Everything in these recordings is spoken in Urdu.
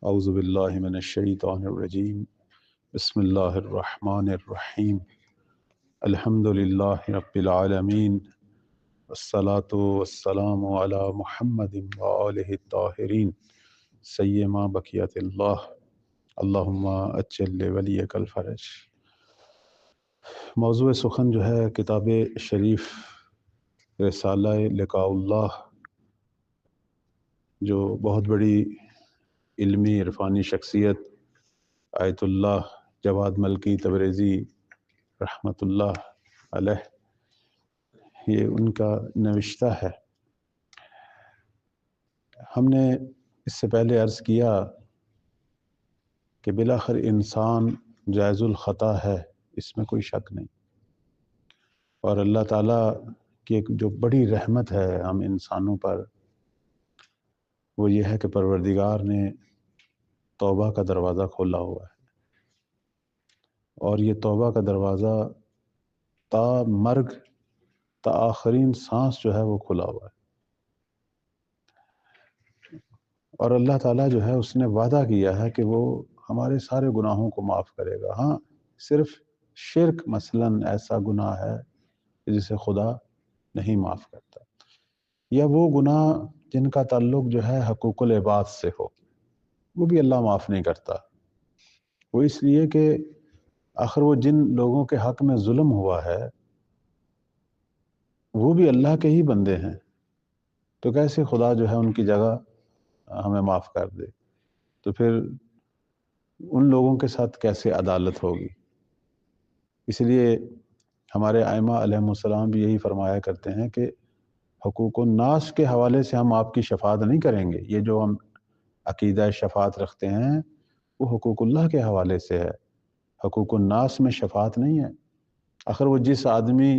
اعوذ باللہ من الشیطان الرجیم بسم اللہ الرحمن الرحیم الحمد للہ رب العالمین والصلاة والسلام علی محمد وآلہ الطاہرین سیما بقیت اللہ اللہم اجل ولیک الفرج۔ موضوع سخن جو ہے کتاب شریف رسالہ لقاء اللہ، جو بہت بڑی علمی عرفانی شخصیت آیت اللہ جواد ملکی تبریزی رحمۃ اللہ علیہ، یہ ان کا نوشتہ ہے۔ ہم نے اس سے پہلے عرض کیا کہ بالآخر انسان جائز الخطا ہے، اس میں کوئی شک نہیں، اور اللہ تعالیٰ کی ایک جو بڑی رحمت ہے ہم انسانوں پر، وہ یہ ہے کہ پروردگار نے توبہ کا دروازہ کھولا ہوا ہے، اور یہ توبہ کا دروازہ تا مرگ، تا آخرین سانس جو ہے وہ کھلا ہوا ہے، اور اللہ تعالیٰ جو ہے اس نے وعدہ کیا ہے کہ وہ ہمارے سارے گناہوں کو معاف کرے گا۔ ہاں، صرف شرک مثلاً ایسا گناہ ہے جسے خدا نہیں معاف کرتا، یا وہ گناہ جن کا تعلق جو ہے حقوق العباد سے ہو، وہ بھی اللہ معاف نہیں کرتا۔ وہ اس لیے کہ آخر وہ جن لوگوں کے حق میں ظلم ہوا ہے وہ بھی اللہ کے ہی بندے ہیں، تو کیسے خدا جو ہے ان کی جگہ ہمیں معاف کر دے؟ تو پھر ان لوگوں کے ساتھ کیسے عدالت ہوگی؟ اس لیے ہمارے ائمہ علیہم السلام بھی یہی فرمایا کرتے ہیں کہ حقوق الناس کے حوالے سے ہم آپ کی شفاعت نہیں کریں گے۔ یہ جو ہم عقیدہ شفاعت رکھتے ہیں وہ حقوق اللہ کے حوالے سے ہے، حقوق الناس میں شفاعت نہیں ہے۔ آخر وہ جس آدمی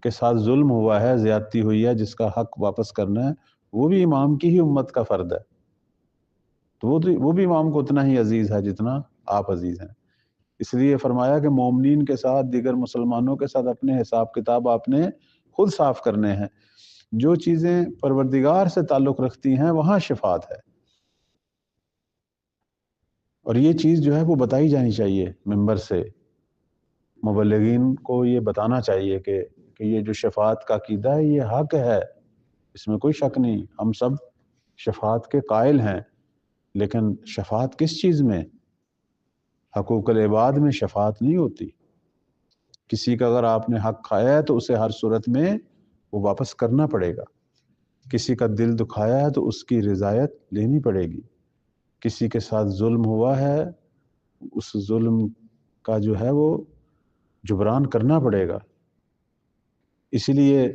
کے ساتھ ظلم ہوا ہے، زیادتی ہوئی ہے، جس کا حق واپس کرنا ہے، وہ بھی امام کی ہی امت کا فرد ہے، تو وہ بھی امام کو اتنا ہی عزیز ہے جتنا آپ عزیز ہیں۔ اس لیے فرمایا کہ مومنین کے ساتھ، دیگر مسلمانوں کے ساتھ اپنے حساب کتاب آپ نے خود صاف کرنے ہیں۔ جو چیزیں پروردگار سے تعلق رکھتی ہیں وہاں شفاعت ہے، اور یہ چیز جو ہے وہ بتائی جانی چاہیے ممبر سے۔ مبلغین کو یہ بتانا چاہیے کہ یہ جو شفاعت کا عقیدہ ہے یہ حق ہے، اس میں کوئی شک نہیں، ہم سب شفاعت کے قائل ہیں، لیکن شفاعت کس چیز میں؟ حقوق العباد میں شفاعت نہیں ہوتی۔ کسی کا اگر آپ نے حق کھایا ہے تو اسے ہر صورت میں وہ واپس کرنا پڑے گا۔ کسی کا دل دکھایا ہے تو اس کی رضایت لینی پڑے گی۔ کسی کے ساتھ ظلم ہوا ہے، اس ظلم کا جو ہے وہ جبران کرنا پڑے گا۔ اسی لیے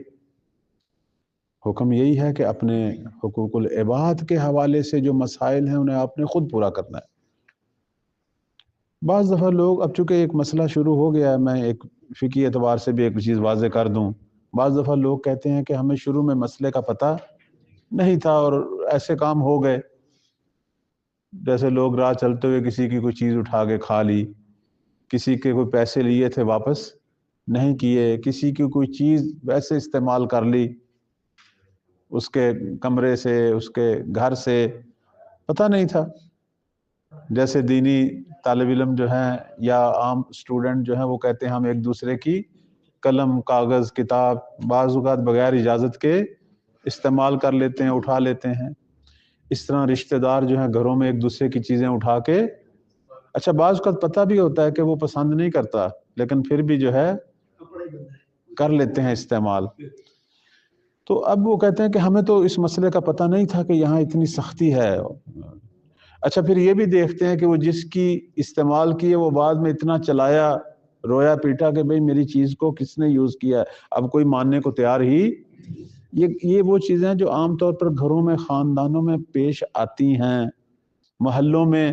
حکم یہی ہے کہ اپنے حقوق العباد کے حوالے سے جو مسائل ہیں انہیں آپ نے خود پورا کرنا ہے۔ بعض دفعہ لوگ، اب چونکہ ایک مسئلہ شروع ہو گیا ہے، میں ایک فقہی اعتبار سے بھی ایک چیز واضح کر دوں، بعض دفعہ لوگ کہتے ہیں کہ ہمیں شروع میں مسئلے کا پتہ نہیں تھا اور ایسے کام ہو گئے، جیسے لوگ راہ چلتے ہوئے کسی کی کوئی چیز اٹھا کے کھا لی، کسی کے کوئی پیسے لیے تھے واپس نہیں کیے، کسی کی کوئی چیز ویسے استعمال کر لی، اس کے کمرے سے، اس کے گھر سے، پتہ نہیں تھا۔ جیسے دینی طالب علم جو ہیں یا عام اسٹوڈنٹ جو ہیں وہ کہتے ہیں ہم ایک دوسرے کی قلم، کاغذ، کتاب بعض اوقات بغیر اجازت کے استعمال کر لیتے ہیں، اٹھا لیتے ہیں۔ اس طرح رشتہ دار جو ہیں گھروں میں ایک دوسرے کی چیزیں اٹھا کے، اچھا بعض اوقات پتہ بھی ہوتا ہے کہ وہ پسند نہیں کرتا، لیکن پھر بھی جو ہے کر لیتے ہیں استعمال۔ تو اب وہ کہتے ہیں کہ ہمیں تو اس مسئلے کا پتہ نہیں تھا کہ یہاں اتنی سختی ہے۔ اچھا پھر یہ بھی دیکھتے ہیں کہ وہ جس کی استعمال کی ہے وہ بعد میں اتنا چلایا، رویا پیٹا کہ بھئی میری چیز کو کس نے یوز کیا ہے، اب کوئی ماننے کو تیار ہی۔ یہ وہ چیزیں ہیں جو عام طور پر گھروں میں، خاندانوں میں پیش آتی ہیں، محلوں میں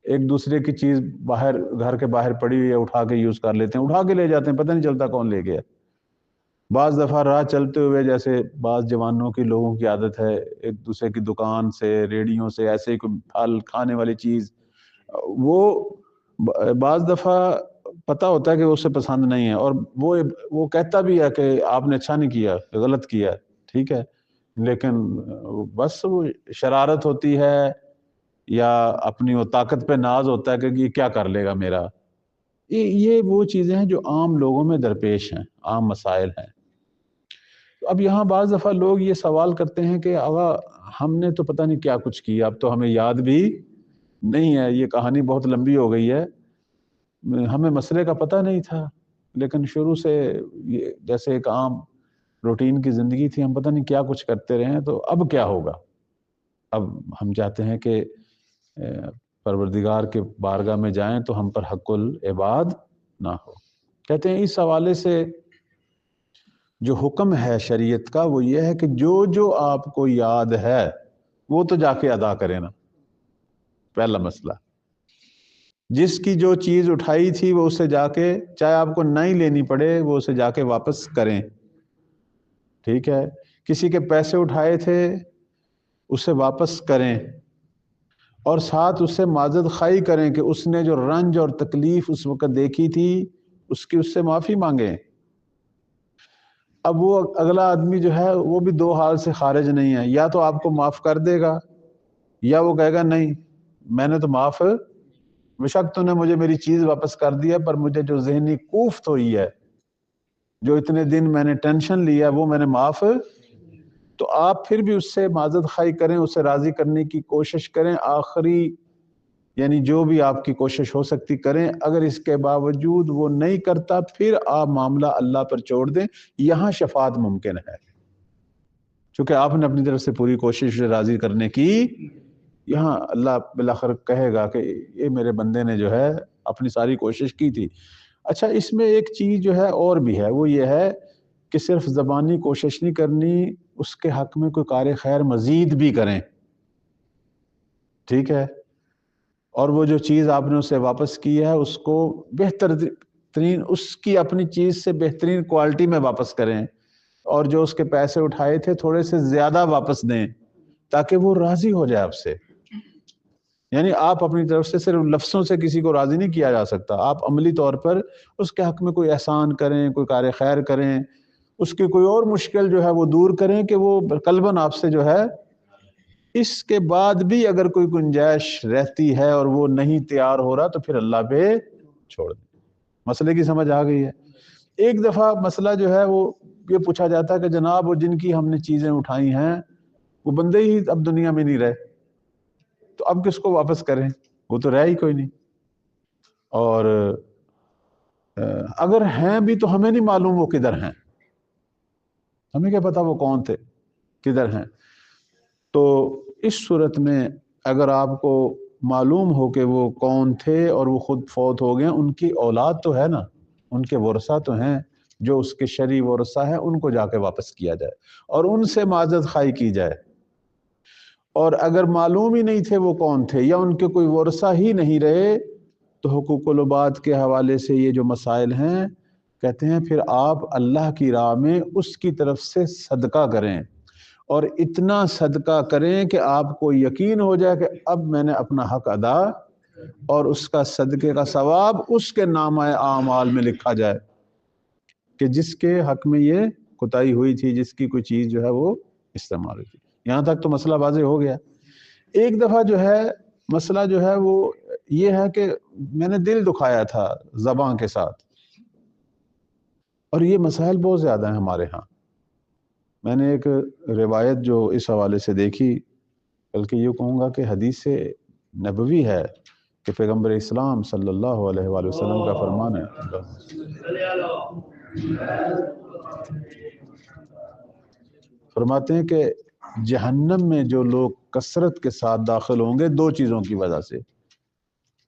ایک دوسرے کی چیز باہر، گھر کے باہر پڑی ہوئی ہے، اٹھا کے یوز کر لیتے ہیں، اٹھا کے لے جاتے ہیں، پتہ نہیں چلتا کون لے گیا۔ بعض دفعہ راہ چلتے ہوئے، جیسے بعض جوانوں کی، لوگوں کی عادت ہے ایک دوسرے کی دکان سے، ریڑیوں سے، ایسے ہی کوئی پھل کھانے والی چیز، وہ بعض دفعہ پتہ ہوتا ہے کہ اسے پسند نہیں ہے، اور وہ کہتا بھی ہے کہ آپ نے اچھا نہیں کیا، غلط کیا، ٹھیک ہے، لیکن بس وہ شرارت ہوتی ہے یا اپنی وہ طاقت پہ ناز ہوتا ہے کہ یہ کیا کر لے گا میرا. یہ وہ چیزیں ہیں جو عام لوگوں میں درپیش ہیں، عام مسائل ہیں. اب یہاں بعض دفعہ لوگ یہ سوال کرتے ہیں کہ آقا ہم نے تو پتہ نہیں کیا کچھ کیا، اب تو ہمیں یاد بھی نہیں ہے، یہ کہانی بہت لمبی ہو گئی ہے، ہمیں مسئلے کا پتہ نہیں تھا، لیکن شروع سے جیسے ایک عام روٹین کی زندگی تھی، ہم پتہ نہیں کیا کچھ کرتے رہے ہیں، تو اب کیا ہوگا؟ اب ہم چاہتے ہیں کہ پروردگار کے بارگاہ میں جائیں تو ہم پر حق العباد نہ ہو. کہتے ہیں اس حوالے سے جو حکم ہے شریعت کا وہ یہ ہے کہ جو آپ کو یاد ہے وہ تو جا کے ادا کریں نا. پہلا مسئلہ، جس کی جو چیز اٹھائی تھی وہ اسے جا کے، چاہے آپ کو نہیں لینی پڑے، وہ اسے جا کے واپس کریں. ٹھیک ہے، کسی کے پیسے اٹھائے تھے اسے واپس کریں، اور ساتھ اس سے معذرت خواہی کریں کہ اس نے جو رنج اور تکلیف اس وقت دیکھی تھی اس کی اس سے معافی مانگیں. اب وہ اگلا آدمی جو ہے وہ بھی دو حال سے خارج نہیں ہے، یا تو آپ کو معاف کر دے گا یا وہ کہے گا نہیں میں نے تو معاف، بشک تو نے مجھے میری چیز واپس کر دیا، پر مجھے جو ذہنی کوفت ہوئی ہے، جو اتنے دن میں نے ٹینشن لیا وہ میں نے معاف. تو آپ پھر بھی اس سے معذرت خواہی کریں، اسے راضی کرنے کی کوشش کریں، آخری یعنی جو بھی آپ کی کوشش ہو سکتی کریں. اگر اس کے باوجود وہ نہیں کرتا پھر آپ معاملہ اللہ پر چھوڑ دیں، یہاں شفاعت ممکن ہے، چونکہ آپ نے اپنی طرف سے پوری کوشش راضی کرنے کی. یہاں اللہ بالآخر کہے گا کہ یہ میرے بندے نے جو ہے اپنی ساری کوشش کی تھی. اچھا، اس میں ایک چیز جو ہے اور بھی ہے، وہ یہ ہے کہ صرف زبانی کوشش نہیں کرنی، اس کے حق میں کوئی کار خیر مزید بھی کریں. ٹھیک ہے، اور وہ جو چیز آپ نے اسے واپس کی ہے اس کو بہتر ترین، اس کی اپنی چیز سے بہترین کوالٹی میں واپس کریں، اور جو اس کے پیسے اٹھائے تھے تھوڑے سے زیادہ واپس دیں تاکہ وہ راضی ہو جائے آپ سے. یعنی آپ اپنی طرف سے صرف لفظوں سے کسی کو راضی نہیں کیا جا سکتا، آپ عملی طور پر اس کے حق میں کوئی احسان کریں، کوئی کار خیر کریں، اس کی کوئی اور مشکل جو ہے وہ دور کریں کہ وہ قلباً آپ سے جو ہے. اس کے بعد بھی اگر کوئی گنجائش رہتی ہے اور وہ نہیں تیار ہو رہا تو پھر اللہ پہ چھوڑ دیں. مسئلے کی سمجھ آ گئی ہے؟ ایک دفعہ مسئلہ جو ہے وہ یہ پوچھا جاتا ہے کہ جناب وہ جن کی ہم نے چیزیں اٹھائی ہیں وہ بندے ہی اب دنیا میں نہیں رہے، تو اب کس کو واپس کریں؟ وہ تو رہ ہی کوئی نہیں، اور اگر ہیں بھی تو ہمیں نہیں معلوم وہ کدھر ہیں، ہمیں کیا پتا وہ کون تھے کدھر ہیں. تو اس صورت میں اگر آپ کو معلوم ہو کہ وہ کون تھے اور وہ خود فوت ہو گئے، ان کی اولاد تو ہے نا، ان کے ورثہ تو ہیں، جو اس کے شرعی ورثہ ہیں ان کو جا کے واپس کیا جائے اور ان سے معذرت خواہی کی جائے. اور اگر معلوم ہی نہیں تھے وہ کون تھے یا ان کے کوئی ورثہ ہی نہیں رہے تو حقوق العباد کے حوالے سے یہ جو مسائل ہیں، کہتے ہیں پھر آپ اللہ کی راہ میں اس کی طرف سے صدقہ کریں، اور اتنا صدقہ کریں کہ آپ کو یقین ہو جائے کہ اب میں نے اپنا حق ادا، اور اس کا صدقے کا ثواب اس کے نامہ اعمال میں لکھا جائے کہ جس کے حق میں یہ کوتاہی ہوئی تھی، جس کی کوئی چیز جو ہے وہ استعمال ہوئی تھی. یہاں تک تو مسئلہ واضح ہو گیا. ایک دفعہ جو ہے مسئلہ جو ہے وہ یہ ہے کہ میں نے دل دکھایا تھا زبان کے ساتھ، اور یہ مسائل بہت زیادہ ہیں ہمارے ہاں. میں نے ایک روایت جو اس حوالے سے دیکھی، بلکہ یہ کہوں گا کہ حدیث نبوی ہے کہ پیغمبر اسلام صلی اللہ علیہ وآلہ وسلم کا فرمان ہے، فرماتے ہیں کہ جہنم میں جو لوگ کثرت کے ساتھ داخل ہوں گے دو چیزوں کی وجہ سے،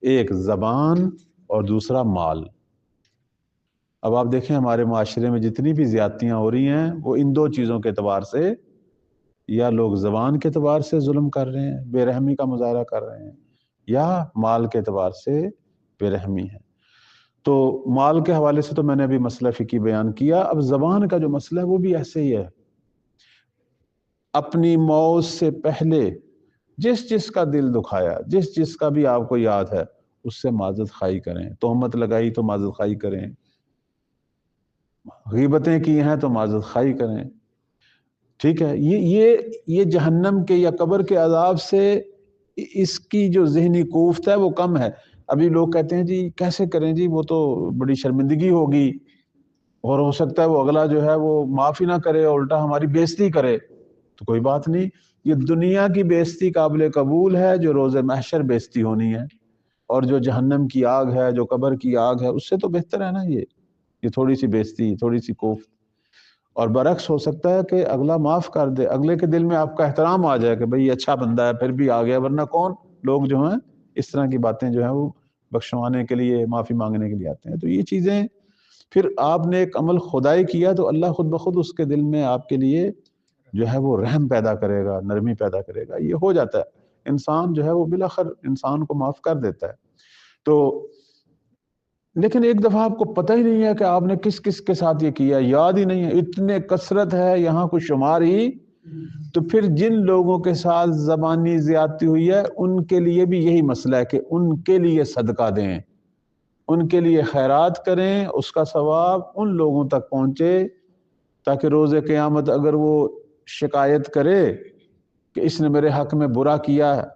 ایک زبان اور دوسرا مال. اب آپ دیکھیں ہمارے معاشرے میں جتنی بھی زیادتیاں ہو رہی ہیں وہ ان دو چیزوں کے اعتبار سے، یا لوگ زبان کے اعتبار سے ظلم کر رہے ہیں، بے رحمی کا مظاہرہ کر رہے ہیں، یا مال کے اعتبار سے بے رحمی ہے. تو مال کے حوالے سے تو میں نے ابھی مسئلہ فقہی بیان کیا. اب زبان کا جو مسئلہ ہے وہ بھی ایسے ہی ہے. اپنی موت سے پہلے جس جس کا دل دکھایا، جس جس کا بھی آپ کو یاد ہے، اس سے معذرت خواہی کریں. تہمت لگائی تو معذرت خواہی کریں، غیبتیں کی ہیں تو معذرت خواہی کریں. ٹھیک ہے، یہ جہنم کے یا قبر کے عذاب سے اس کی جو ذہنی کوفت ہے وہ کم ہے۔ ابھی لوگ کہتے ہیں جی کیسے کریں جی، وہ تو بڑی شرمندگی ہوگی، اور ہو سکتا ہے وہ اگلا جو ہے وہ معافی نہ کرے، الٹا ہماری بےزتی کرے۔ تو کوئی بات نہیں، یہ دنیا کی بےزتی قابل قبول ہے، جو روز محشر بےزتی ہونی ہے، اور جو جہنم کی آگ ہے، جو قبر کی آگ ہے، اس سے تو بہتر ہے نا یہ تھوڑی سی بےزتی، تھوڑی سی کوفت۔ اور برعکس ہو سکتا ہے کہ اگلا معاف کر دے، اگلے کے دل میں آپ کا احترام آ جائے کہ بھئی یہ اچھا بندہ ہے، پھر بھی آ گیا، ورنہ کون لوگ جو ہیں اس طرح کی باتیں جو ہیں وہ بخشوانے کے لیے، معافی مانگنے کے لیے آتے ہیں۔ تو یہ چیزیں پھر آپ نے ایک عمل خدائی کیا تو اللہ خود بخود اس کے دل میں آپ کے لیے جو ہے وہ رحم پیدا کرے گا، نرمی پیدا کرے گا، یہ ہو جاتا ہے۔ انسان جو ہے وہ بالآخر انسان کو معاف کر دیتا ہے۔ تو لیکن ایک دفعہ آپ کو پتہ ہی نہیں ہے کہ آپ نے کس کس کے ساتھ یہ کیا، یاد ہی نہیں ہے، اتنے کثرت ہے یہاں کوئی شمار ہی، تو پھر جن لوگوں کے ساتھ زبانی زیادتی ہوئی ہے ان کے لیے بھی یہی مسئلہ ہے کہ ان کے لیے صدقہ دیں، ان کے لیے خیرات کریں، اس کا ثواب ان لوگوں تک پہنچے، تاکہ روز قیامت اگر وہ شکایت کرے کہ اس نے میرے حق میں برا کیا ہے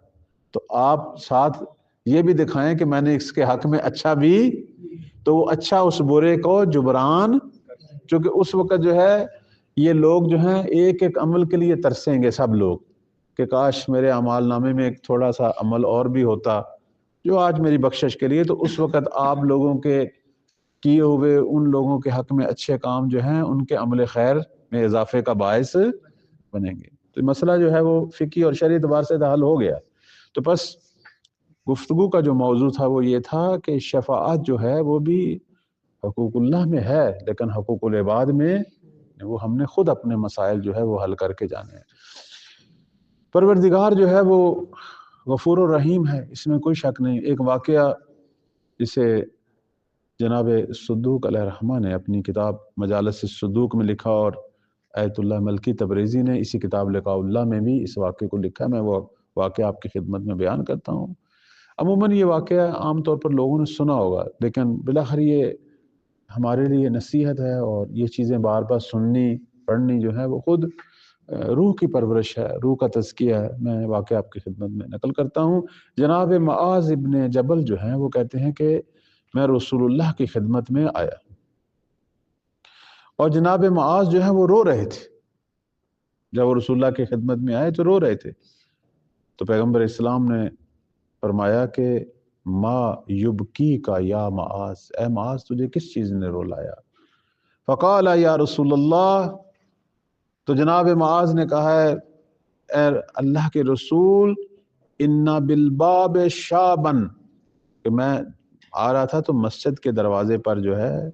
تو آپ ساتھ یہ بھی دکھائیں کہ میں نے اس کے حق میں اچھا بھی، تو وہ اچھا اس برے کو جبران، چونکہ اس وقت جو ہے یہ لوگ جو ہیں ایک ایک عمل کے لیے ترسیں گے سب لوگ کہ کاش میرے اعمال نامے میں ایک تھوڑا سا عمل اور بھی ہوتا جو آج میری بخشش کے لیے، تو اس وقت آپ لوگوں کے کیے ہوئے ان لوگوں کے حق میں اچھے کام جو ہیں ان کے عمل خیر میں اضافے کا باعث بنیں گے۔ تو مسئلہ جو ہے وہ فقہی اور شرعی اعتبار سے حل ہو گیا۔ تو بس گفتگو کا جو موضوع تھا وہ یہ تھا کہ شفاعت جو ہے وہ بھی حقوق اللہ میں ہے، لیکن حقوق العباد میں وہ ہم نے خود اپنے مسائل جو ہے وہ حل کر کے جانے ہیں۔ پروردگار جو ہے وہ غفور الرحیم ہے، اس میں کوئی شک نہیں۔ ایک واقعہ جسے جناب صدوق علیہ الرحمہ نے اپنی کتاب مجالس الصدوق میں لکھا، اور ایت اللہ ملکی تبریزی نے اسی کتاب لقاء اللہ میں بھی اس واقعے کو لکھا، میں وہ واقعہ آپ کی خدمت میں بیان کرتا ہوں۔ عموماً یہ واقعہ عام طور پر لوگوں نے سنا ہوگا، لیکن بالآخر یہ ہمارے لیے نصیحت ہے، اور یہ چیزیں بار بار سننی پڑھنی جو ہے وہ خود روح کی پرورش ہے، روح کا تزکیہ ہے۔ میں واقعہ آپ کی خدمت میں نقل کرتا ہوں۔ جناب معاذ ابن جبل جو ہیں وہ کہتے ہیں کہ میں رسول اللہ کی خدمت میں آیا، اور جناب معاذ جو ہے وہ رو رہے تھے۔ جب وہ رسول اللہ کی خدمت میں آئے تو رو رہے تھے، تو پیغمبر اسلام نے فرمایا کہ ما یبکی کا یا معاذ، اے معاذ تجھے کس چیز نے رولایا؟ فقال یا رسول اللہ، تو جناب معاذ نے کہا ہے اے اللہ کے رسول، ان بالباب شابن، کہ میں آ رہا تھا تو مسجد کے دروازے پر جو ہے،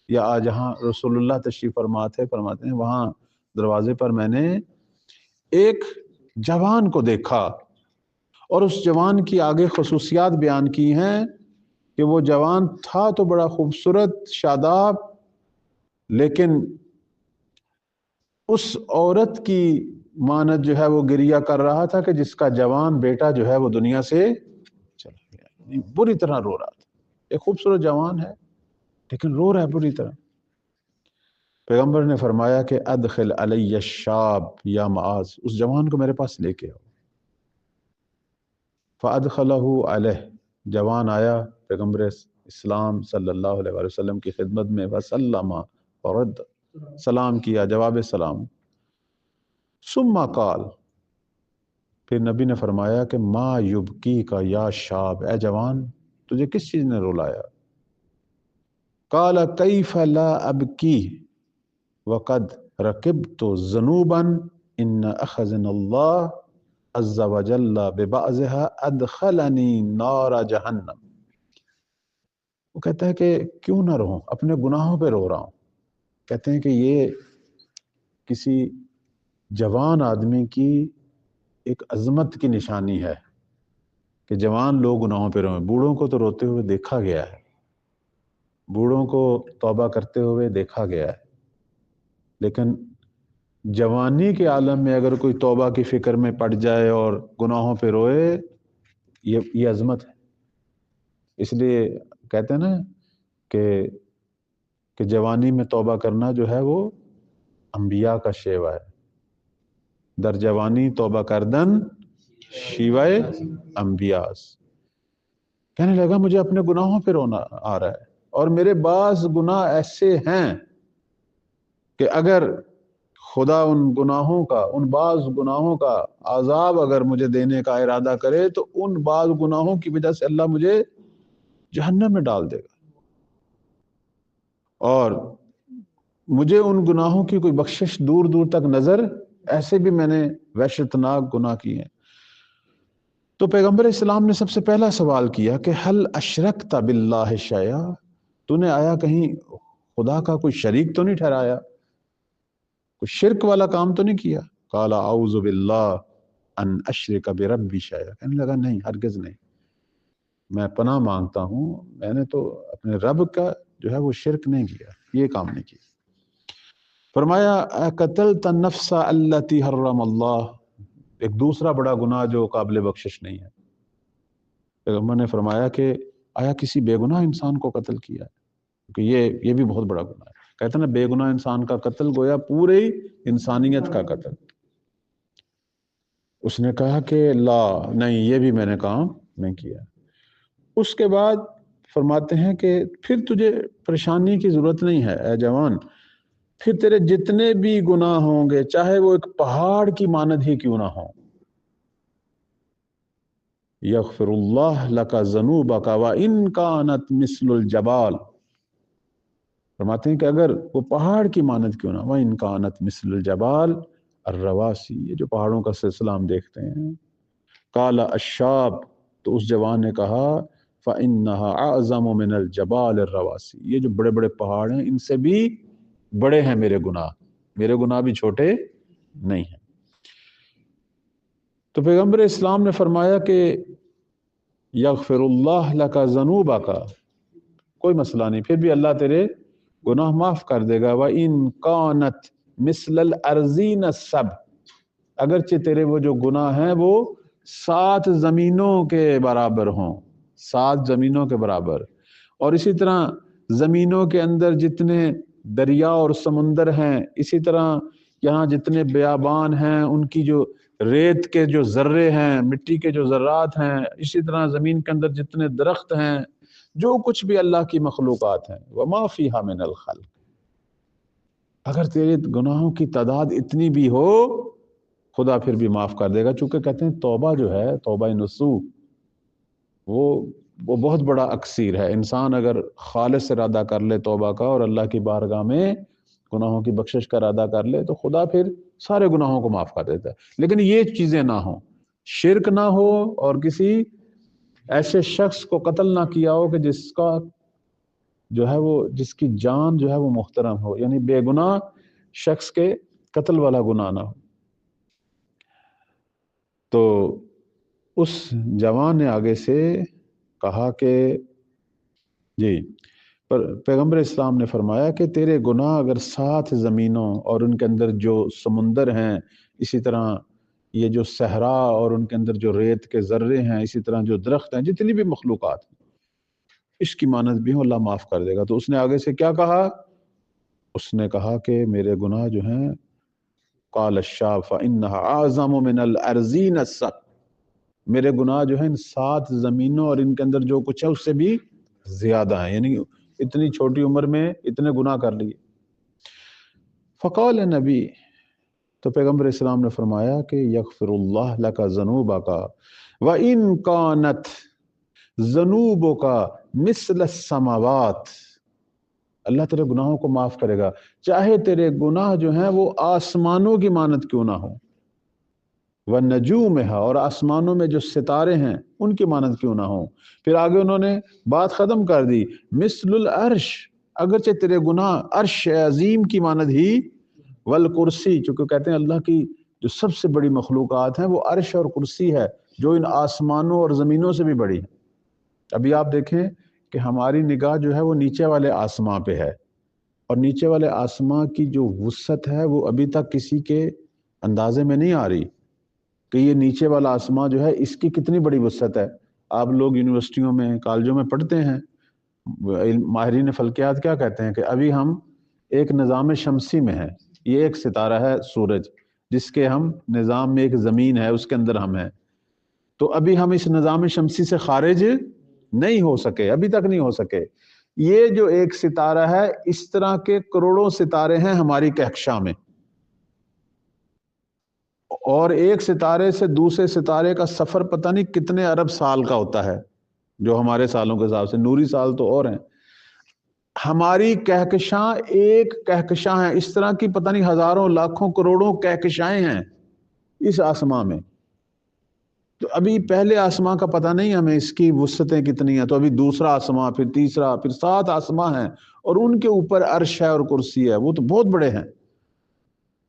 یا جہاں رسول اللہ تشریف فرماتے ہیں وہاں دروازے پر میں نے ایک جوان کو دیکھا، اور اس جوان کی آگے خصوصیات بیان کی ہیں کہ وہ جوان تھا تو بڑا خوبصورت شاداب، لیکن اس عورت کی مانت جو ہے وہ گریہ کر رہا تھا کہ جس کا جوان بیٹا جو ہے وہ دنیا سے چلا گیا، بری طرح رو رہا تھا۔ ایک خوبصورت جوان ہے لیکن رو رہا ہے بری طرح۔ پیغمبر نے فرمایا کہ ادخل علی الشاب یا معاذ، اس جوان کو میرے پاس لے کے آؤ۔ فادخلہ علیہ، جوان آیا پیغمبر اسلام صلی اللہ علیہ وآلہ وسلم کی خدمت میں، وسلم، ورد، سلام کیا، جواب سلام۔ ثم قال، پھر نبی نے فرمایا کہ ما یبکی کا یا شاب، اے جوان تجھے کس چیز نے رلایا؟ قال کیف لا ابکی وقد رکبت ذنوبا ان اخذنا اللہ عز وجل ببعضها ادخلنی نار جہنم۔ وہ کہتا ہے کہ کیوں نہ رہوں، اپنے گناہوں پہ رو رہا ہوں۔ کہتے ہیں کہ یہ کسی جوان آدمی کی ایک عظمت کی نشانی ہے کہ جوان لوگ گناہوں پہ روئیں۔ بوڑھوں کو تو روتے ہوئے دیکھا گیا ہے، بوڑھوں کو توبہ کرتے ہوئے دیکھا گیا ہے، لیکن جوانی کے عالم میں اگر کوئی توبہ کی فکر میں پڑ جائے اور گناہوں پہ روئے، یہ عظمت ہے۔ اس لیے کہتے ہیں نا کہ جوانی میں توبہ کرنا جو ہے وہ انبیاء کا شیوا ہے۔ در جوانی توبہ کردن شیوائے انبیاء. کہنے لگا مجھے اپنے گناہوں پہ رونا آ رہا ہے، اور میرے بعض گناہ ایسے ہیں کہ اگر خدا ان بعض گناہوں کا عذاب اگر مجھے دینے کا ارادہ کرے تو ان بعض گناہوں کی وجہ سے اللہ مجھے جہنم میں ڈال دے گا، اور مجھے ان گناہوں کی کوئی بخشش دور دور تک نظر، ایسے بھی میں نے وحشتناک گناہ کیے ہیں. تو پیغمبر اسلام نے سب سے پہلا سوال کیا کہ حل اشرکت باللہ شیئا، تو نے آیا کہیں خدا کا کوئی شریک تو نہیں ٹھہرایا، کوئی شرک والا کام تو نہیں کیا؟ قال اعوذ باللہ ان اشرک بربی شیئا، کہنے لگا نہیں، ہرگز نہیں، میں پناہ مانگتا ہوں، میں نے تو اپنے رب کا جو ہے وہ شرک نہیں کیا، یہ کام نہیں کیا. فرمایا قتلت النفس التي حرم اللہ، ایک دوسرا بڑا گناہ جو قابل بخشش نہیں ہے. پیغمبر نے فرمایا کہ آیا کسی بے گناہ انسان کو قتل کیا ہے؟ کہ یہ بھی بہت بڑا گناہ ہے. کہتے ہیں نا بے گناہ انسان کا قتل گویا پورے انسانیت کا قتل. اس نے کہا کہ لا، نہیں، یہ بھی میں نے کام نہیں کیا. اس کے بعد فرماتے ہیں کہ پھر تجھے پریشانی کی ضرورت نہیں ہے اے جوان، پھر تیرے جتنے بھی گناہ ہوں گے چاہے وہ ایک پہاڑ کی مانند ہی کیوں نہ ہوں، یغفر اللہ لک ذنوبک وان کانت مثل الجبال، فرماتے ہیں کہ اگر وہ پہاڑ کی مانند کیوں نہ، وان کانت مثل الجبال الرواسی، یہ جو پہاڑوں کا سلسلہ ہم دیکھتے ہیں. قال الشاب، تو اس جوان نے کہا فإنها أعظم من الجبال الرواسی، یہ جو بڑے بڑے پہاڑ ہیں ان سے بھی بڑے ہیں میرے گناہ بھی چھوٹے نہیں ہیں. تو پیغمبر اسلام نے فرمایا کہ یغفر اللہ لک ذنوبک، کوئی مسئلہ نہیں، پھر بھی اللہ تیرے گناہ معاف کر دے گا. وَإِن كَانَتْ مِثْلَ الْأَرْضِينَ السَّبْعِ، اگرچہ تیرے وہ جو گناہ ہیں وہ 7 زمینوں کے برابر ہوں، 7 زمینوں کے برابر. اور اسی طرح زمینوں کے اندر جتنے دریا اور سمندر ہیں، اسی طرح یہاں جتنے بیابان ہیں ان کی جو ریت کے جو ذرے ہیں، مٹی کے جو ذرات ہیں، اسی طرح زمین کے اندر جتنے درخت ہیں، جو کچھ بھی اللہ کی مخلوقات ہیں، وما فیہا من الخلق، اگر تیرے گناہوں کی تعداد اتنی بھی ہو خدا پھر بھی معاف کر دے گا. چونکہ کہتے ہیں توبہ جو ہے، توبہ نصوح، وہ بہت بڑا اکسیر ہے. انسان اگر خالص ارادہ کر لے توبہ کا اور اللہ کی بارگاہ میں گناہوں کی بخشش کا ارادہ کر لے تو خدا پھر سارے گناہوں کو معاف کر دیتا ہے. لیکن یہ چیزیں نہ ہوں، شرک نہ ہو اور کسی ایسے شخص کو قتل نہ کیا ہو کہ جس کا جو ہے وہ، جس کی جان جو ہے وہ محترم ہو، یعنی بے گناہ شخص کے قتل والا گناہ نہ ہو. تو اس جوان نے آگے سے کہا کہ جی، پر پیغمبر اسلام نے فرمایا کہ تیرے گناہ اگر 7 زمینوں اور ان کے اندر جو سمندر ہیں، اسی طرح یہ جو صحرا اور ان کے اندر جو ریت کے ذرے ہیں، اسی طرح جو درخت ہیں، جتنی بھی مخلوقات ہیں، اس کی مانند بھی ہوں، اللہ معاف کر دے گا. تو اس نے آگے سے کیا کہا؟ اس نے کہا کہ میرے گناہ جو ہیں، قال الشاب فإنها أعظم من الأرضين السبع، میرے گناہ جو ہیں ان 7 زمینوں اور ان کے اندر جو کچھ ہے اس سے بھی زیادہ ہیں، یعنی اتنی چھوٹی عمر میں اتنے گناہ کر لیے. فقال نبی، تو پیغمبر اسلام نے فرمایا کہ یغفر اللہ لک ذنوبک وإن كانت ذنوبک مثل السماوات، اللہ تیرے گناہوں کو معاف کرے گا چاہے تیرے گناہ جو ہیں وہ آسمانوں کی مانند کیوں نہ ہوں، وَالنَّجُومِهَا، اور آسمانوں میں جو ستارے ہیں ان کی مانند کیوں نہ ہوں. پھر آگے انہوں نے بات ختم کر دی، مثل العرش، اگرچہ تیرے گناہ عرش عظیم کی مانند ہی، والکرسی، چونکہ کہتے ہیں اللہ کی جو سب سے بڑی مخلوقات ہیں وہ عرش اور کرسی ہے، جو ان آسمانوں اور زمینوں سے بھی بڑی ہے. ابھی آپ دیکھیں کہ ہماری نگاہ جو ہے وہ نیچے والے آسمان پہ ہے، اور نیچے والے آسمان کی جو وسعت ہے وہ ابھی تک کسی کے اندازے میں نہیں آ رہی کہ یہ نیچے والا آسمان جو ہے اس کی کتنی بڑی وسعت ہے. آپ لوگ یونیورسٹیوں میں، کالجوں میں پڑھتے ہیں، ماہرین فلکیات کیا کہتے ہیں کہ ابھی ہم ایک نظام شمسی میں ہیں، یہ ایک ستارہ ہے سورج، جس کے ہم نظام میں ایک زمین ہے اس کے اندر ہم ہیں. تو ابھی ہم اس نظام شمسی سے خارج نہیں ہو سکے، ابھی تک نہیں ہو سکے۔ یہ جو ایک ستارہ ہے، اس طرح کے کروڑوں ستارے ہیں ہماری کہکشاں میں، اور ایک ستارے سے دوسرے ستارے کا سفر پتہ نہیں کتنے ارب سال کا ہوتا ہے، جو ہمارے سالوں کے حساب سے، نوری سال تو اور ہیں۔ ہماری کہکشاں ایک کہکشاں ہے، اس طرح کی پتہ نہیں ہزاروں لاکھوں کروڑوں کہکشائیں ہیں اس آسمان میں۔ تو ابھی پہلے آسمان کا پتہ نہیں ہمیں اس کی وسعتیں کتنی ہیں، تو ابھی دوسرا آسمان، پھر تیسرا، پھر 7 آسمان ہیں، اور ان کے اوپر عرش ہے اور کرسی ہے، وہ تو بہت بڑے ہیں۔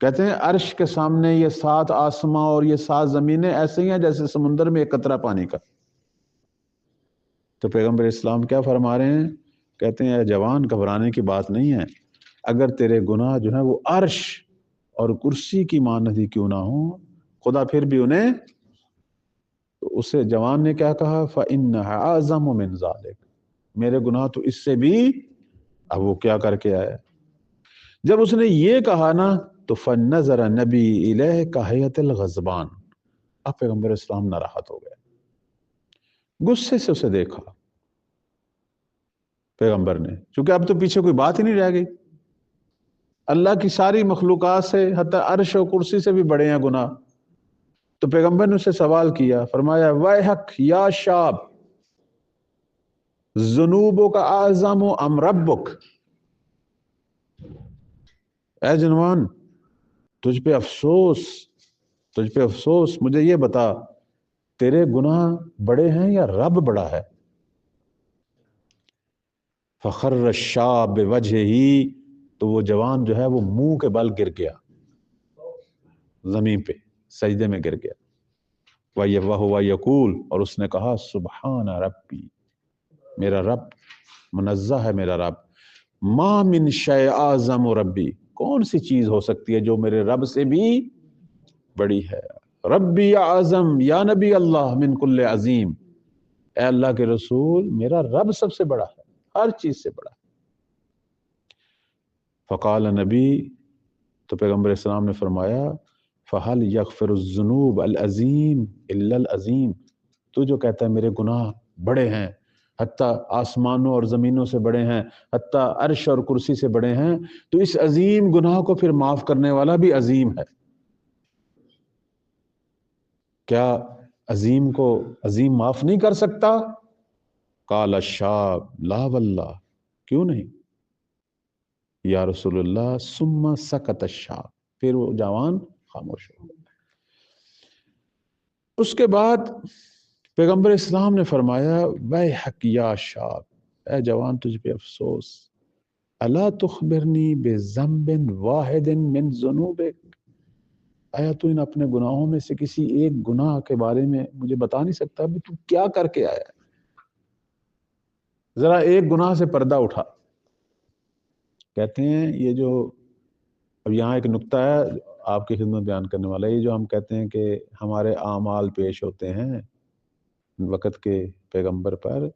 کہتے ہیں عرش کے سامنے یہ 7 آسمان اور یہ 7 زمینیں ایسے ہی ہیں جیسے سمندر میں ایک قطرہ پانی کا۔ تو پیغمبر اسلام کیا فرما رہے ہیں؟ کہتے ہیں اے جوان، گھبرانے کی بات نہیں ہے، اگر تیرے گناہ جو ہیں وہ عرش اور کرسی کی مانند ہی کیوں نہ ہوں، خدا پھر بھی انہیں، تو اسے جوان نے کیا کہا؟ فَإِنَّهَا أَعْظَمُ مِنْ ذَلِكَ، میرے گناہ تو اس سے بھی، اب وہ کیا کر کے آیا؟ جب اس نے یہ کہا نا تو فَنَّظَرَ نَبِي إِلَيْهِ كَهَيَّةِ الْغَضْبَانِ، اب پیغمبر اسلام ناراحت ہو گئے، غصے سے اسے دیکھا پیغمبر نے، چونکہ اب تو پیچھے کوئی بات ہی نہیں رہ گئی، اللہ کی ساری مخلوقات سے، حتی عرش و کرسی سے بھی بڑے ہیں گناہ۔ تو پیغمبر نے اسے سوال کیا، فرمایا وَيْحَكْ یا شاب ذنوبک اعظم ام ربک، اے جنوان تجھ پہ افسوس، تجھ پہ افسوس، مجھے یہ بتا تیرے گناہ بڑے ہیں یا رب بڑا ہے؟ فخر الشاب بوجہہ، تو وہ جوان جو ہے وہ منہ کے بل گر گیا، زمین پہ سجدے میں گر گیا۔ وَهُوَ يَقُولُ، اور اس نے کہا سبحان ربی، میرا رب منزہ ہے، میرا رب، ما من شیء اعظم ربی، کون سی چیز ہو سکتی ہے جو میرے رب سے بھی بڑی ہے؟ ربی اعظم یا نبی اللہ من کل عظیم، اے اللہ کے رسول میرا رب سب سے بڑا ہے، ہر چیز سے بڑا ہے۔ فقال نبی، تو پیغمبر اسلام نے فرمایا فَهَلْ يَغْفِرُ الذُّنُوبَ الْعَظِيمَ إِلَّا الْعَظِيمَ، تو جو کہتا ہے میرے گناہ بڑے ہیں، حتیٰ آسمانوں اور زمینوں سے بڑے ہیں، حتیٰ عرش اور کرسی سے بڑے ہیں، تو اس عظیم گناہ کو پھر معاف کرنے والا بھی عظیم ہے۔ کیا عظیم کو عظیم معاف نہیں کر سکتا؟ قال الشاب لا واللہ، کیوں نہیں یا رسول اللہ، ثم سکت الشاب، پھر وہ جوان خاموش ہو گیا۔ اس کے بعد پیغمبر اسلام نے فرمایا ویحک یا شاب، اے جوان تجھ پہ افسوس، الا تخبرنی بذنب واحد من ذنوبک، آیا تو ان اپنے گناہوں میں سے کسی ایک گناہ کے بارے میں مجھے بتا نہیں سکتا؟ ابھی تو کیا کر کے آیا؟ ذرا ایک گناہ سے پردہ اٹھا۔ کہتے ہیں یہ جو، اب یہاں ایک نکتہ ہے آپ کی خدمت بیان کرنے والا، یہ جو ہم کہتے ہیں کہ ہمارے اعمال پیش ہوتے ہیں وقت کے پیغمبر پر،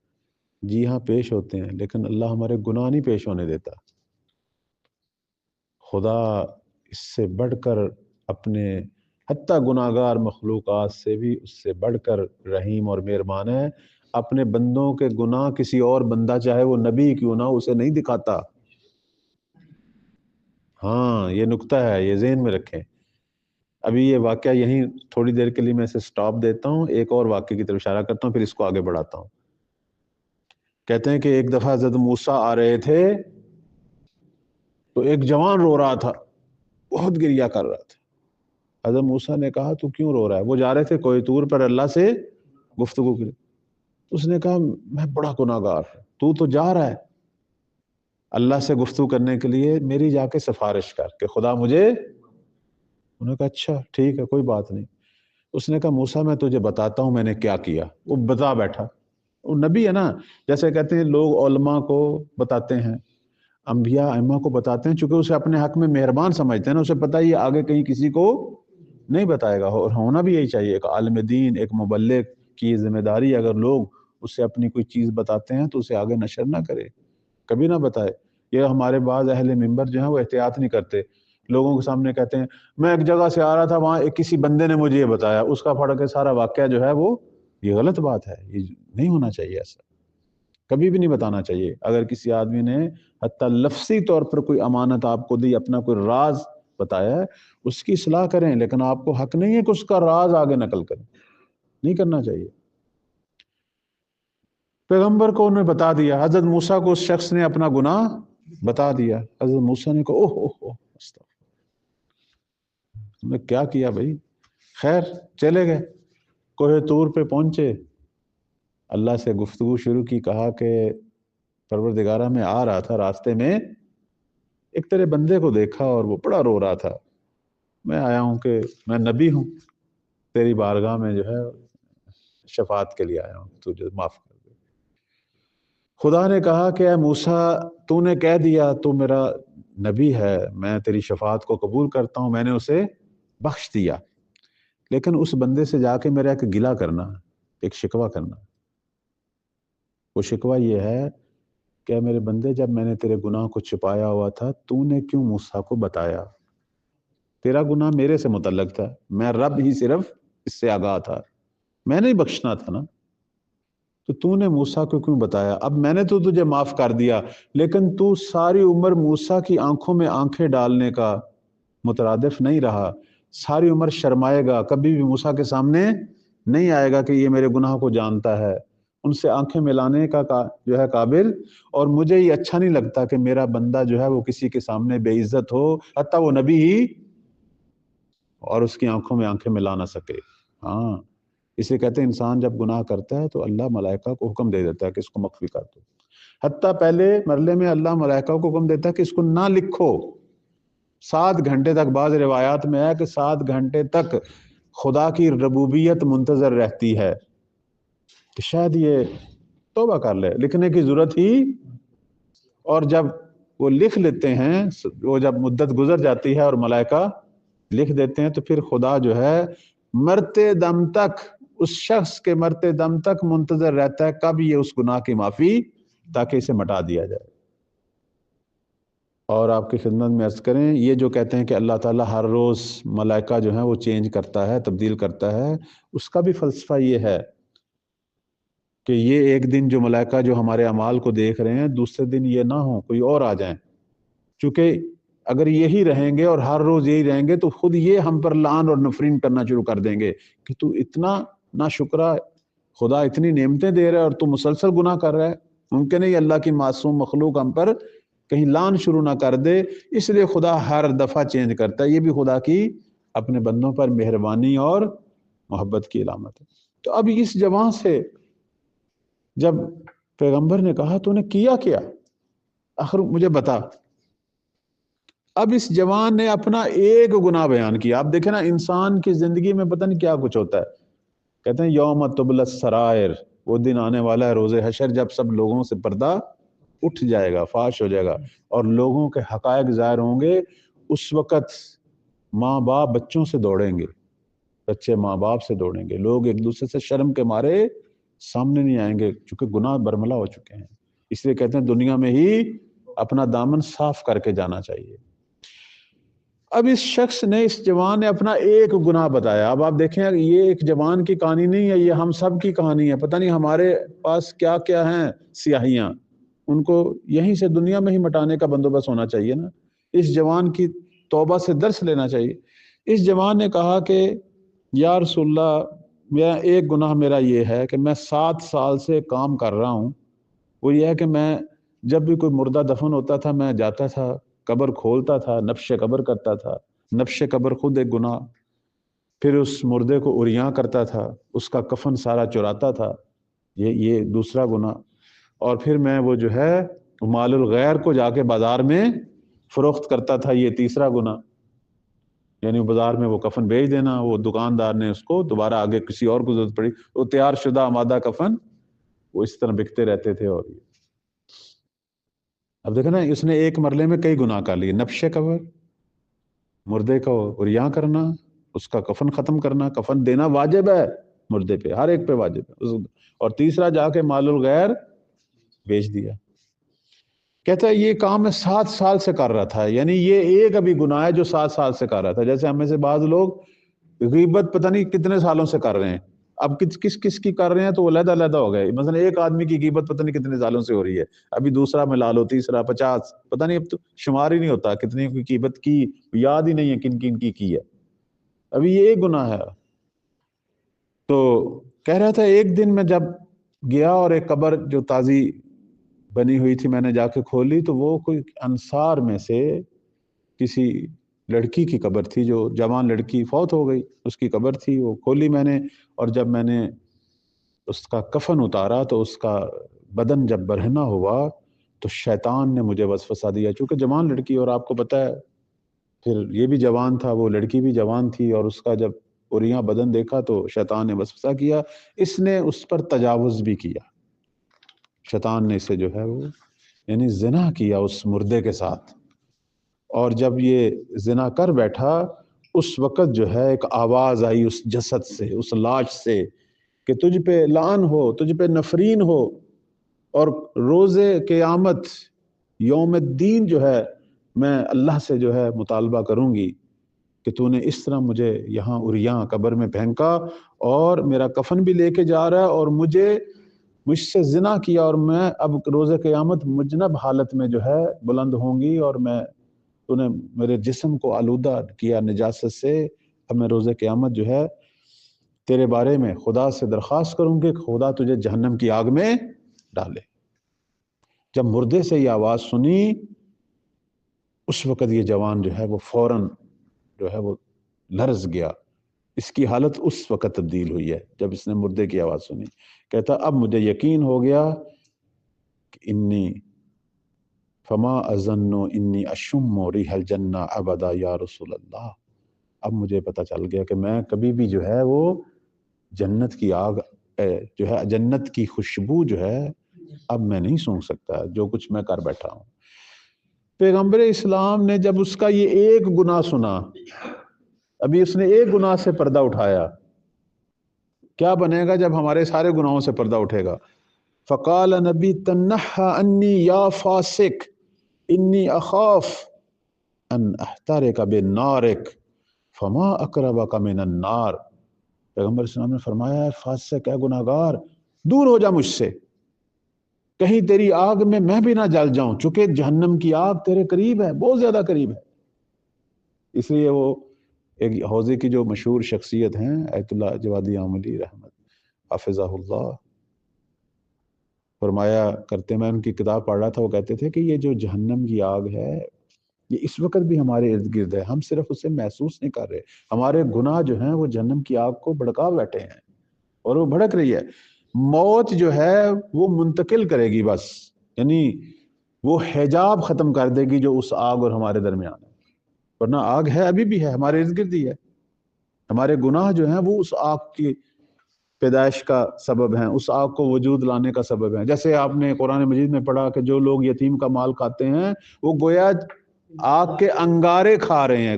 جی ہاں پیش ہوتے ہیں، لیکن اللہ ہمارے گناہ نہیں پیش ہونے دیتا۔ خدا اس سے بڑھ کر اپنے حتیٰ گناہگار مخلوقات سے بھی اس سے بڑھ کر رحیم اور مہربان ہے، اپنے بندوں کے گناہ کسی اور بندہ چاہے وہ نبی کیوں نہ، اسے نہیں دکھاتا۔ ہاں یہ نکتہ ہے، یہ ذہن میں رکھیں۔ ابھی یہ واقعہ یہیں تھوڑی دیر کے لیے میں اسے سٹاپ دیتا ہوں، ایک اور واقعے کی طرف اشارہ کرتا ہوں، پھر اس کو آگے بڑھاتا ہوں۔ کہتے ہیں کہ ایک دفعہ حضرت موسیٰ آ رہے تھے تو ایک جوان رو رہا تھا، بہت گریہ کر رہا تھا۔ حضرت موسیٰ نے کہا تو کیوں رو رہا ہے؟ وہ جا رہے تھے کوہ طور پر اللہ سے گفتگو کے لیے۔ اس نے کہا میں بڑا گناہگار ہوں، تو جا رہا ہے اللہ سے گفتگو کرنے کے لیے، میری جا کے سفارش کر کہ خدا مجھے۔ انہوں نے کہا اچھا ٹھیک ہے کوئی بات نہیں۔ اس نے کہا موسیٰ میں تجھے بتاتا ہوں میں نے کیا کیا۔ وہ بتا بیٹھا، وہ نبی ہے نا، جیسے کہتے ہیں لوگ علماء کو بتاتے ہیں، انبیاء ائمہ کو بتاتے ہیں، چونکہ اسے اپنے حق میں مہربان سمجھتے ہیں نا، اسے پتہ ہے یہ آگے کہیں کسی کو نہیں بتائے گا، اور ہونا بھی یہی چاہیے۔ ایک عالم دین، ایک مبلغ کی ذمہ داری، اگر لوگ اسے اپنی کوئی چیز بتاتے ہیں تو اسے آگے نشر نہ کرے، کبھی نہ بتائے۔ یہ ہمارے بعض اہل منبر جو ہیں وہ احتیاط نہیں کرتے، لوگوں کے سامنے کہتے ہیں میں ایک جگہ سے آ رہا تھا، وہاں ایک کسی بندے نے مجھے یہ بتایا، اس کا پڑھ کے سارا واقعہ جو ہے وہ یہ غلط بات ہے، یہ نہیں ہونا چاہیے، ایسا کبھی بھی نہیں بتانا چاہیے۔ اگر کسی آدمی نے حتیٰ لفظی طور پر کوئی امانت آپ کو دی، اپنا کوئی راز بتایا ہے، اس کی اصلاح کریں، لیکن آپ کو حق نہیں ہے کہ اس کا راز آگے نقل کریں، نہیں کرنا چاہیے۔ پیغمبر کو انہوں نے بتا دیا، حضرت موسیٰ کو اس شخص نے اپنا گناہ بتا دیا۔ حضرت موسیٰ نے کہا اوہ اوہ اوہ تم نے کیا کیا بھائی؟ خیر چلے گئے، کوہ طور پہ پہنچے، اللہ سے گفتگو شروع کی، کہا کہ پروردگارہ میں آ رہا تھا، راستے میں ایک تیرے بندے کو دیکھا اور وہ بڑا رو رہا تھا، میں آیا ہوں کہ میں نبی ہوں، تیری بارگاہ میں جو ہے شفاعت کے لیے آیا ہوں، تجھے معاف کر دے۔ خدا نے کہا کہ اے موسیٰ تو نے کہہ دیا تو میرا نبی ہے، میں تیری شفاعت کو قبول کرتا ہوں، میں نے اسے بخش دیا، لیکن اس بندے سے جا کے میرا ایک گلہ کرنا، ایک شکوہ کرنا۔ وہ شکوہ یہ ہے کہ میرے بندے، جب میں نے تیرے گناہ کو چھپایا ہوا تھا تو نے کیوں موسیٰ کو بتایا؟ تیرا گناہ میرے سے متعلق تھا، میں رب ہی صرف اس سے آگاہ تھا، میں نے بخشنا تھا نا، تو نے موسیٰ کو کیوں بتایا؟ اب میں نے تو تجھے معاف کر دیا، لیکن تو ساری عمر موسیٰ کی آنکھوں میں آنکھیں ڈالنے کا مترادف نہیں رہا، ساری عمر شرمائے گا، کبھی بھی موسیٰ کے سامنے نہیں آئے گا کہ یہ میرے گناہ کو جانتا ہے، ان سے آنکھیں ملانے کا جو ہے قابل، اور مجھے یہ اچھا نہیں لگتا کہ میرا بندہ جو ہے وہ کسی کے سامنے بے عزت ہو، حتیٰ وہ نبی ہی، اور اس کی آنکھوں میں آنکھیں ملا نہ سکے۔ ہاں، اسے کہتے ہیں انسان جب گناہ کرتا ہے تو اللہ ملائکہ کو حکم دے دیتا ہے کہ اس کو مخفی کر دو، حتیٰ پہلے مرلے میں اللہ ملائکہ کو حکم دیتا ہے کہ اس کو نہ لکھو، 7 گھنٹے تک، بعض روایات میں ہے کہ 7 گھنٹے تک خدا کی ربوبیت منتظر رہتی ہے کہ شاید یہ توبہ کر لے، لکھنے کی ضرورت ہی، اور جب وہ لکھ لیتے ہیں، وہ جب مدت گزر جاتی ہے اور ملائکہ لکھ دیتے ہیں، تو پھر خدا جو ہے مرتے دم تک، اس شخص کے مرتے دم تک منتظر رہتا ہے کب یہ اس گناہ کی معافی، تاکہ اسے مٹا دیا جائے۔ اور آپ کی خدمت میں عرض کریں، یہ جو کہتے ہیں کہ اللہ تعالیٰ ہر روز ملائکہ جو ہیں وہ چینج کرتا ہے، تبدیل کرتا ہے، اس کا بھی فلسفہ یہ ہے کہ یہ ایک دن جو ملائکہ جو ہمارے اعمال کو دیکھ رہے ہیں، دوسرے دن یہ نہ ہو کوئی اور آ جائیں، چونکہ اگر یہی رہیں گے اور ہر روز یہی رہیں گے تو خود یہ ہم پر لعن اور نفرین کرنا شروع کر دیں گے کہ تو اتنا ناشکرا، خدا اتنی نعمتیں دے رہا ہے اور تو مسلسل گناہ کر رہا ہے۔ ممکن ہے یہ اللہ کی معصوم مخلوق ہم پر کہیں لعن شروع نہ کر دے، اس لیے خدا ہر دفعہ چینج کرتا ہے۔ یہ بھی خدا کی اپنے بندوں پر مہربانی اور محبت کی علامت ہے۔ تو اب اس جوان سے جب پیغمبر نے کہا تو نے کیا کیا، آخر مجھے بتا، اب اس جوان نے اپنا ایک گناہ بیان کیا۔ آپ دیکھیں نا، انسان کی زندگی میں پتہ نہیں کیا کچھ ہوتا ہے، کہتے ہیں یوم تبلی السرائر، وہ دن آنے والا ہے روز حشر، جب سب لوگوں سے پردہ اٹھ جائے گا، فاش ہو جائے گا، اور لوگوں کے حقائق ظاہر ہوں گے۔ اس وقت ماں باپ بچوں سے دوڑیں گے، بچے ماں باپ سے دوڑیں گے، لوگ ایک دوسرے سے شرم کے مارے سامنے نہیں آئیں گے، چونکہ گناہ برملا ہو چکے ہیں۔ اس لیے کہتے ہیں دنیا میں ہی اپنا دامن صاف کر کے جانا چاہیے۔ اب اس شخص نے، اس جوان نے اپنا ایک گناہ بتایا۔ اب آپ دیکھیں یہ ایک جوان کی کہانی نہیں ہے، یہ ہم سب کی کہانی ہے۔ پتہ نہیں ہمارے پاس کیا کیا ہیں سیاہیاں، ان کو یہیں سے دنیا میں ہی مٹانے کا بندوبست ہونا چاہیے نا۔ اس جوان کی توبہ سے درس لینا چاہیے۔ اس جوان نے کہا کہ یا رسول اللہ، میرا ایک گناہ میرا یہ ہے کہ میں 7 سال سے کام کر رہا ہوں، وہ یہ ہے کہ میں جب بھی کوئی مردہ دفن ہوتا تھا میں جاتا تھا، قبر کھولتا تھا، نبش قبر کرتا تھا، نبش قبر خود ایک گناہ، پھر اس مردے کو عریاں کرتا تھا، اس کا کفن سارا چراتا تھا، یہ دوسرا گناہ، اور پھر میں وہ جو ہے مال الغیر کو جا کے بازار میں فروخت کرتا تھا، یہ تیسرا گناہ، یعنی بازار میں وہ کفن بیچ دینا، وہ دکاندار نے اس کو دوبارہ آگے کسی اور کو ضرورت پڑی، وہ تیار شدہ آمادہ کفن وہ اس طرح بکتے رہتے تھے۔ اور اب دیکھیں نا، اس نے ایک مرلے میں کئی گناہ کر لیے، نبش قبر، مردے کو عریاں کرنا، اس کا کفن ختم کرنا، کفن دینا واجب ہے مردے پہ، ہر ایک پہ واجب ہے، اور تیسرا جا کے مال الغیر بیچ دیا۔ کہتا ہے یہ کام میں 7 سال سے کر رہا تھا، یعنی یہ ایک ابھی گناہ ہے جو 7 سال سے کر رہا تھا۔ جیسے ہم میں سے بعض لوگ غیبت پتہ نہیں کتنے سالوں سے کر رہے ہیں، اب کس کس کی کر رہے ہیں تو وہ علیحدہ علیحدہ ہو گئے. مثلا ایک آدمی کی غیبت پتہ نہیں کتنے سالوں سے ہو رہی ہے, ابھی دوسرا ملا لو, تیسرا 50, پتہ نہیں, اب تو شمار ہی نہیں ہوتا کتنی کی غیبت کی, یاد ہی نہیں ہے کن کن کی ہے. ابھی یہ ایک گناہ ہے. تو کہہ رہا تھا ایک دن میں جب گیا اور ایک قبر جو تازی بنی ہوئی تھی میں نے جا کے کھولی, تو وہ کوئی انصار میں سے کسی لڑکی کی قبر تھی, جو جوان لڑکی فوت ہو گئی, اس کی قبر تھی. وہ کھولی میں نے, اور جب میں نے اس کا کفن اتارا تو اس کا بدن جب برہنہ ہوا تو شیطان نے مجھے وسوسہ دیا, چونکہ جوان لڑکی, اور آپ کو پتہ ہے پھر یہ بھی جوان تھا, وہ لڑکی بھی جوان تھی, اور اس کا جب عریاں بدن دیکھا تو شیطان نے وسوسہ کیا. اس نے اس پر تجاوز بھی کیا, شیطان نے اسے جو ہے وہ یعنی زنا کیا اس مردے کے ساتھ. اور جب یہ زنا کر بیٹھا اس وقت جو ہے ایک آواز آئی اس جسد سے, اس لاش سے, کہ تجھ پہ لعن ہو, تجھ پہ نفرین ہو, اور روز قیامت یوم الدین جو ہے میں اللہ سے جو ہے مطالبہ کروں گی کہ تو نے اس طرح مجھے یہاں عریاں قبر میں پھینکا, اور میرا کفن بھی لے کے جا رہا ہے, اور مجھ سے زنا کیا, اور میں اب روز قیامت مجنب حالت میں جو ہے بلند ہوں گی, اور تو نے میرے جسم کو آلودہ کیا نجاست سے. اب میں روز قیامت جو ہے تیرے بارے میں خدا سے درخواست کروں گی کہ خدا تجھے جہنم کی آگ میں ڈالے. جب مردے سے یہ آواز سنی اس وقت یہ جوان جو ہے وہ فوراً جو ہے وہ لرز گیا. اس کی حالت اس وقت تبدیل ہوئی ہے جب اس نے مردے کی آواز سنی. کہتا اب مجھے یقین ہو گیا کہ انی فما اظن انی اشم ریح الجنہ ابدا یا رسول اللہ. اب مجھے پتہ چل گیا کہ میں کبھی بھی جو ہے وہ جنت کی آگ جو ہے, جنت کی خوشبو جو ہے اب میں نہیں سونگھ سکتا جو کچھ میں کر بیٹھا ہوں. پیغمبر اسلام نے جب اس کا یہ ایک گناہ سنا, ابھی اس نے ایک گناہ سے پردہ اٹھایا, کیا بنے گا جب ہمارے سارے گناہوں سے پردہ اٹھے گا؟ فقال نبی تنحى انی یا فاسق انی اخاف ان احترق بنارک فما اقربک من النار. پیغمبر اسلام نے فرمایا ہے فاسق ہے, گناہگار, دور ہو جا مجھ سے, کہیں تیری آگ میں بھی نہ جل جاؤں, چونکہ جہنم کی آگ تیرے قریب ہے, بہت زیادہ قریب ہے. اس لیے وہ ایک حوضے کی جو مشہور شخصیت ہیں ایت اللہ جوادی عاملی رحمت حافظہ اللہ, فرمایا کرتے, میں ان کی کتاب پڑھ رہا تھا, وہ کہتے تھے کہ یہ جو جہنم کی آگ ہے یہ اس وقت بھی ہمارے ارد گرد ہے, ہم صرف اسے محسوس نہیں کر رہے. ہمارے گناہ جو ہیں وہ جہنم کی آگ کو بھڑکا بیٹھے ہیں اور وہ بھڑک رہی ہے. موت جو ہے وہ منتقل کرے گی بس, یعنی وہ حجاب ختم کر دے گی جو اس آگ اور ہمارے درمیان ہے. ورنہ آگ ہے, ابھی بھی ہے, ہمارے ارد گرد ہی ہے. ہمارے گناہ جو ہیں وہ اس آگ کی پیدائش کا سبب ہیں, اس آگ کو وجود لانے کا سبب ہیں. جیسے آپ نے قرآن مجید میں پڑھا کہ جو لوگ یتیم کا مال کھاتے ہیں وہ گویا آگ کے انگارے کھا رہے ہیں.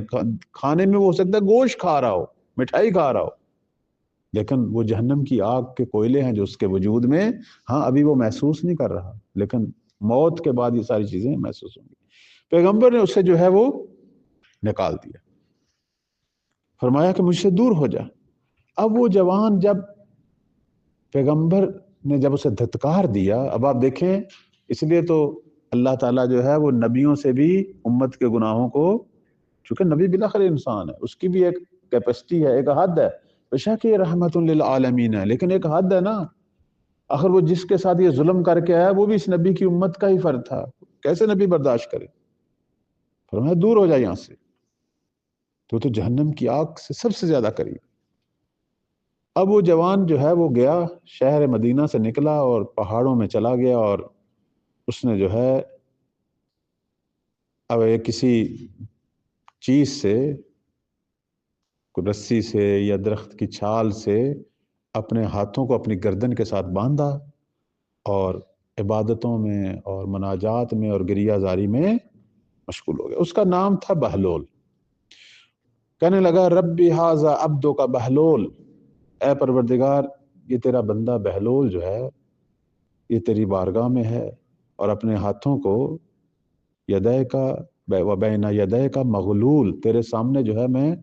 کھانے میں وہ ہو سکتا ہے گوشت کھا رہا ہو, مٹھائی کھا رہا ہو, لیکن وہ جہنم کی آگ کے کوئلے ہیں جو اس کے وجود میں, ہاں ابھی وہ محسوس نہیں کر رہا, لیکن موت کے بعد یہ ساری چیزیں محسوس ہوں گی. پیغمبر نے اسے جو ہے وہ نکال دیا, فرمایا کہ مجھ سے دور ہو جا. اب وہ جوان جب پیغمبر نے جب اسے دھتکار دیا, اب آپ دیکھیں, اس لیے تو اللہ تعالیٰ جو ہے وہ نبیوں سے بھی امت کے گناہوں کو, چونکہ نبی بالآخر انسان ہے, اس کی بھی ایک کیپیسٹی ہے, ایک حد ہے. بشک یہ رحمت للعالمین ہے, لیکن ایک حد ہے نا. آخر وہ جس کے ساتھ یہ ظلم کر کے آیا وہ بھی اس نبی کی امت کا ہی فرد تھا, کیسے نبی برداشت کرے؟ فرمایا دور ہو جائے یہاں سے, تو جہنم کی آگ سے سب سے زیادہ قریب. اب وہ جوان جو ہے وہ گیا, شہر مدینہ سے نکلا اور پہاڑوں میں چلا گیا, اور اس نے جو ہے اب کسی چیز سے, کوئی رسی سے یا درخت کی چھال سے اپنے ہاتھوں کو اپنی گردن کے ساتھ باندھا, اور عبادتوں میں اور مناجات میں اور گریہ زاری میں مشغول ہو گیا. اس کا نام تھا بہلول. کہنے لگا ربی ھذا عبدک بہلول, اے پروردگار یہ تیرا بندہ بہلول جو ہے یہ تیری بارگاہ میں ہے, اور اپنے ہاتھوں کو یدیک و بین یدیک مغلول, تیرے سامنے جو ہے میں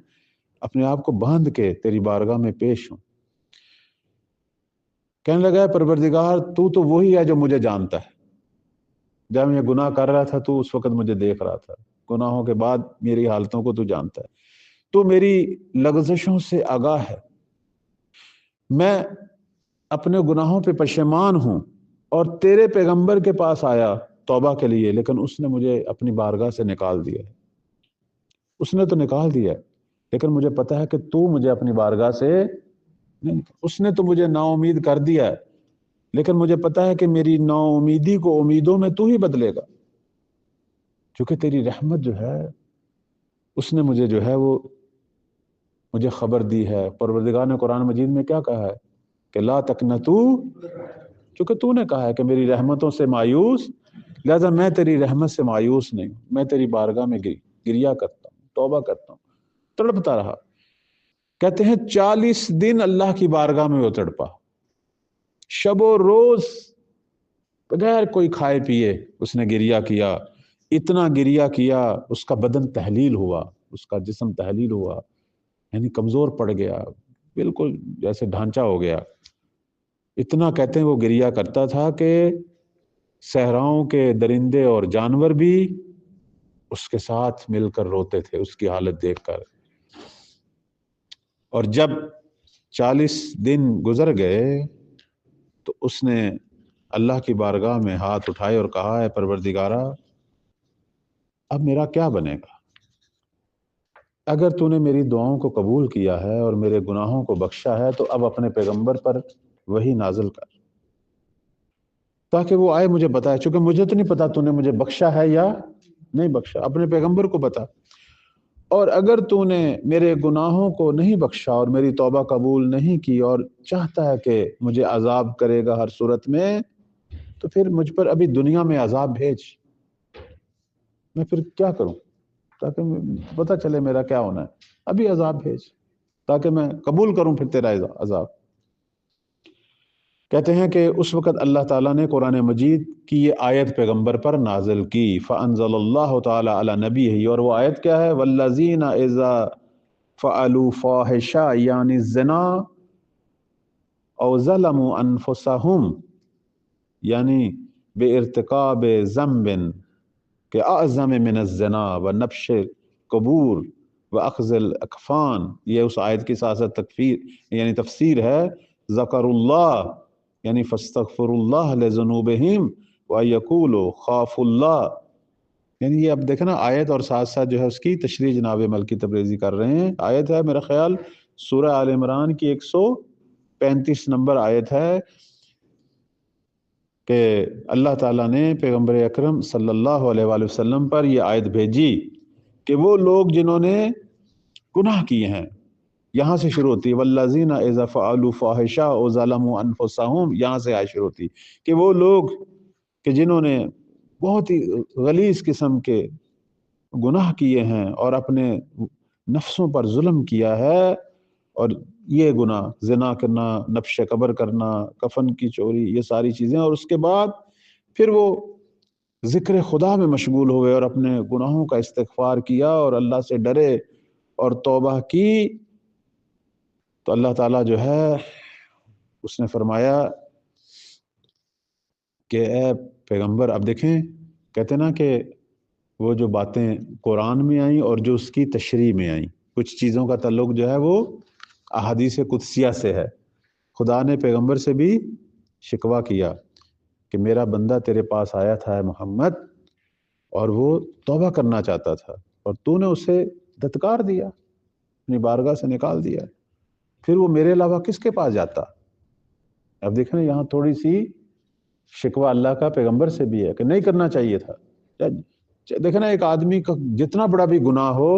اپنے آپ کو باندھ کے تیری بارگاہ میں پیش ہوں. کہنے لگا ہے پروردگار تو وہی ہے جو مجھے جانتا ہے، جب میں گناہ کر رہا تھا تو اس وقت مجھے دیکھ رہا تھا، گناہوں کے بعد میری حالتوں کو تو جانتا ہے، تو میری لغزشوں سے آگاہ ہے، میں اپنے گناہوں پہ پشیمان ہوں اور تیرے پیغمبر کے پاس آیا توبہ کے لیے، لیکن اس نے مجھے اپنی بارگاہ سے نکال دیا ہے۔ اس نے تو نکال دیا ہے، لیکن مجھے پتا ہے کہ تو مجھے اپنی بارگاہ سے نہیں، اس نے تو مجھے نا امید کر دیا ہے، لیکن مجھے پتا ہے کہ میری نا امیدی کو امیدوں میں تو ہی بدلے گا، کیونکہ تیری رحمت جو ہے اس نے مجھے جو ہے وہ مجھے خبر دی ہے۔ پروردگار نے قرآن مجید میں کیا کہا ہے کہ لا تقنطو، چونکہ تو نے کہا ہے کہ میری رحمتوں سے مایوس، لہذا میں تیری رحمت سے مایوس نہیں ہوں، میں تیری بارگاہ میں گریا کرتا ہوں، توبہ کرتا ہوں، تڑپتا رہا۔ کہتے ہیں 40 دن اللہ کی بارگاہ میں وہ تڑپا، شب و روز بغیر کوئی کھائے پیے اس نے گریا کیا، اتنا گریا کیا اس کا بدن تحلیل ہوا، اس کا جسم تحلیل ہوا، یعنی کمزور پڑ گیا، بالکل جیسے ڈھانچہ ہو گیا۔ اتنا کہتے ہیں وہ گریا کرتا تھا کہ صحراؤں کے درندے اور جانور بھی اس کے ساتھ مل کر روتے تھے اس کی حالت دیکھ کر۔ اور جب 40 دن گزر گئے تو اس نے اللہ کی بارگاہ میں ہاتھ اٹھائے اور کہا ہے پروردگارا اب میرا کیا بنے گا؟ اگر تو نے میری دعاؤں کو قبول کیا ہے اور میرے گناہوں کو بخشا ہے تو اب اپنے پیغمبر پر وہی نازل کر تاکہ وہ آئے مجھے بتائے، چونکہ مجھے تو نہیں پتا تو نے مجھے بخشا ہے یا نہیں بخشا، اپنے پیغمبر کو بتا۔ اور اگر تو نے میرے گناہوں کو نہیں بخشا اور میری توبہ قبول نہیں کی اور چاہتا ہے کہ مجھے عذاب کرے گا ہر صورت میں، تو پھر مجھ پر ابھی دنیا میں عذاب بھیج، میں پھر کیا کروں تاکہ پتہ چلے میرا کیا ہونا ہے، ابھی عذاب بھیج تاکہ میں قبول کروں پھر تیرا عذاب۔ کہتے ہیں کہ اس وقت اللہ تعالیٰ نے قرآن مجید کی یہ آیت پیغمبر پر نازل کی، فَأَنزَلَ اللَّهُ تَعَالَى عَلَى نَبِيِّهِ، اور وہ آیت کیا ہے وَالَّذِينَ إِذَا فَعَلُوا فَاحِشَةً یعنی الزنا او ظلموا انفسهم، یعنی بے ارتکاب ذنب کہ اعظم من الزنا و نبش قبور و اخذ الاکفان، یہ اس آیت کی ساتھ تکفیر یعنی تفسیر ہے، ذکر اللہ یعنی فاستغفر اللہ لذنوبہم ویقولوا خاف اللہ، یعنی یہ اب دیکھیں نا آیت اور ساتھ ساتھ جو ہے اس کی تشریح جناب ملکی تبریزی کر رہے ہیں۔ آیت ہے میرا خیال سورہ آل عمران کی 135 نمبر آیت ہے کہ اللہ تعالیٰ نے پیغمبر اکرم صلی اللہ علیہ وآلہ وسلم پر یہ آیت بھیجی کہ وہ لوگ جنہوں نے گناہ کیے ہیں، یہاں سے شروع ہوتی ہے والذین اذا فعلوا فاحشہ او ظلموا انفسهم، یہاں سے آیت شروع ہوتی کہ وہ لوگ کہ جنہوں نے بہت ہی غلیظ قسم کے گناہ کیے ہیں اور اپنے نفسوں پر ظلم کیا ہے، اور یہ گناہ زنا کرنا، نبش قبر کرنا، کفن کی چوری، یہ ساری چیزیں، اور اس کے بعد پھر وہ ذکر خدا میں مشغول ہوئے اور اپنے گناہوں کا استغفار کیا اور اللہ سے ڈرے اور توبہ کی، تو اللہ تعالیٰ جو ہے اس نے فرمایا کہ اے پیغمبر، اب دیکھیں کہتے نا کہ وہ جو باتیں قرآن میں آئیں اور جو اس کی تشریح میں آئیں، کچھ چیزوں کا تعلق جو ہے وہ احادیث قدسیہ سے ہے۔ خدا نے پیغمبر سے بھی شکوہ کیا کہ میرا بندہ تیرے پاس آیا تھا محمد اور وہ توبہ کرنا چاہتا تھا اور تو نے اسے دھتکار دیا، اپنی بارگاہ سے نکال دیا، پھر وہ میرے علاوہ کس کے پاس جاتا؟ اب دیکھیں یہاں تھوڑی سی شکوہ اللہ کا پیغمبر سے بھی ہے کہ نہیں کرنا چاہیے تھا۔ دیکھیں نا ایک آدمی کا جتنا بڑا بھی گناہ ہو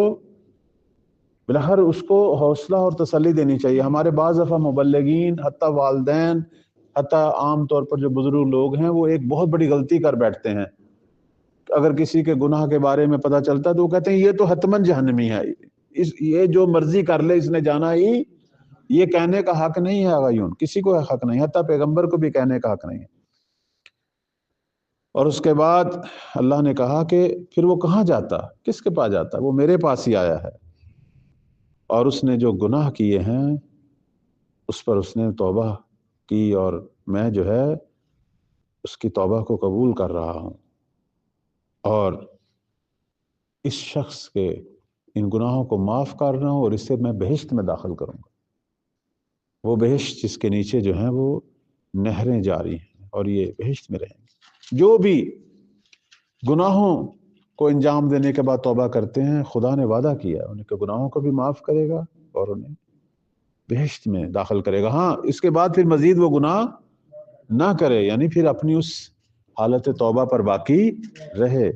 بلاخر اس کو حوصلہ اور تسلی دینی چاہیے۔ ہمارے بعض دفعہ مبلغین، حتیٰ والدین، حتیٰ عام طور پر جو بزرگ لوگ ہیں وہ ایک بہت بڑی غلطی کر بیٹھتے ہیں، اگر کسی کے گناہ کے بارے میں پتہ چلتا ہے تو وہ کہتے ہیں یہ تو حتماً جہنمی ہے، یہ جو مرضی کر لے اس نے جانا ہی، یہ کہنے کا حق نہیں ہے غیون، کسی کو حق نہیں، حتیٰ پیغمبر کو بھی کہنے کا حق نہیں ہے۔ اور اس کے بعد اللہ نے کہا کہ پھر وہ کہاں جاتا، کس کے پاس جاتا؟ وہ میرے پاس ہی آیا ہے، اور اس نے جو گناہ کیے ہیں اس پر اس نے توبہ کی اور میں جو ہے اس کی توبہ کو قبول کر رہا ہوں اور اس شخص کے ان گناہوں کو معاف کر رہا ہوں اور اسے میں بہشت میں داخل کروں گا، وہ بہشت جس کے نیچے جو ہیں وہ نہریں جاری ہیں اور یہ بہشت میں رہیں گے۔ جو بھی گناہوں کو انجام دینے کے بعد توبہ کرتے ہیں، خدا نے وعدہ کیا ان کے گناہوں کو بھی معاف کرے گا اور انہیں بہشت میں داخل کرے گا۔ ہاں، اس کے بعد پھر مزید وہ گناہ نہ کرے، یعنی پھر اپنی اس حالت توبہ پر باقی رہے۔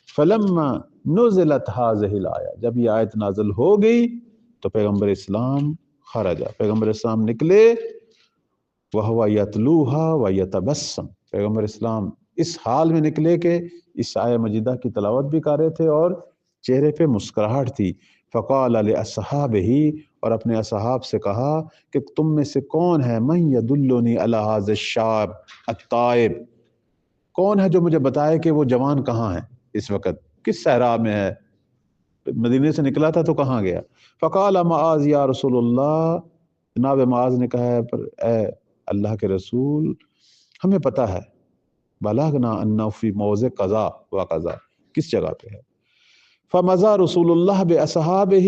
فلما نزلت هذه الآیہ، جب یہ آیت نازل ہو گئی تو پیغمبر اسلام خرجا، پیغمبر اسلام نکلے، وهو يتلوها ويتبسم، پیغمبر اسلام اس حال میں نکلے کہ اس آیہ مجیدہ کی تلاوت بھی کر رہے تھے اور چہرے پہ مسکراہٹ تھی۔ فقال لاصحابہ، اور اپنے اصحاب سے کہا کہ تم میں سے کون ہے من یدلنی علی ھذا الشاب التائب، کون ہے جو مجھے بتائے کہ وہ جوان کہاں ہے، اس وقت کس صحرا میں ہے، مدینے سے نکلا تھا تو کہاں گیا۔ فقال معاذ یا رسول اللہ، جناب معاذ نے کہا ہے پر اے اللہ کے رسول، ہمیں پتہ ہے، بلغنا انہ فی موضع قضا و قضا، کس جگہ پہ ہے۔ فمضى رسول اللہ باصحابہ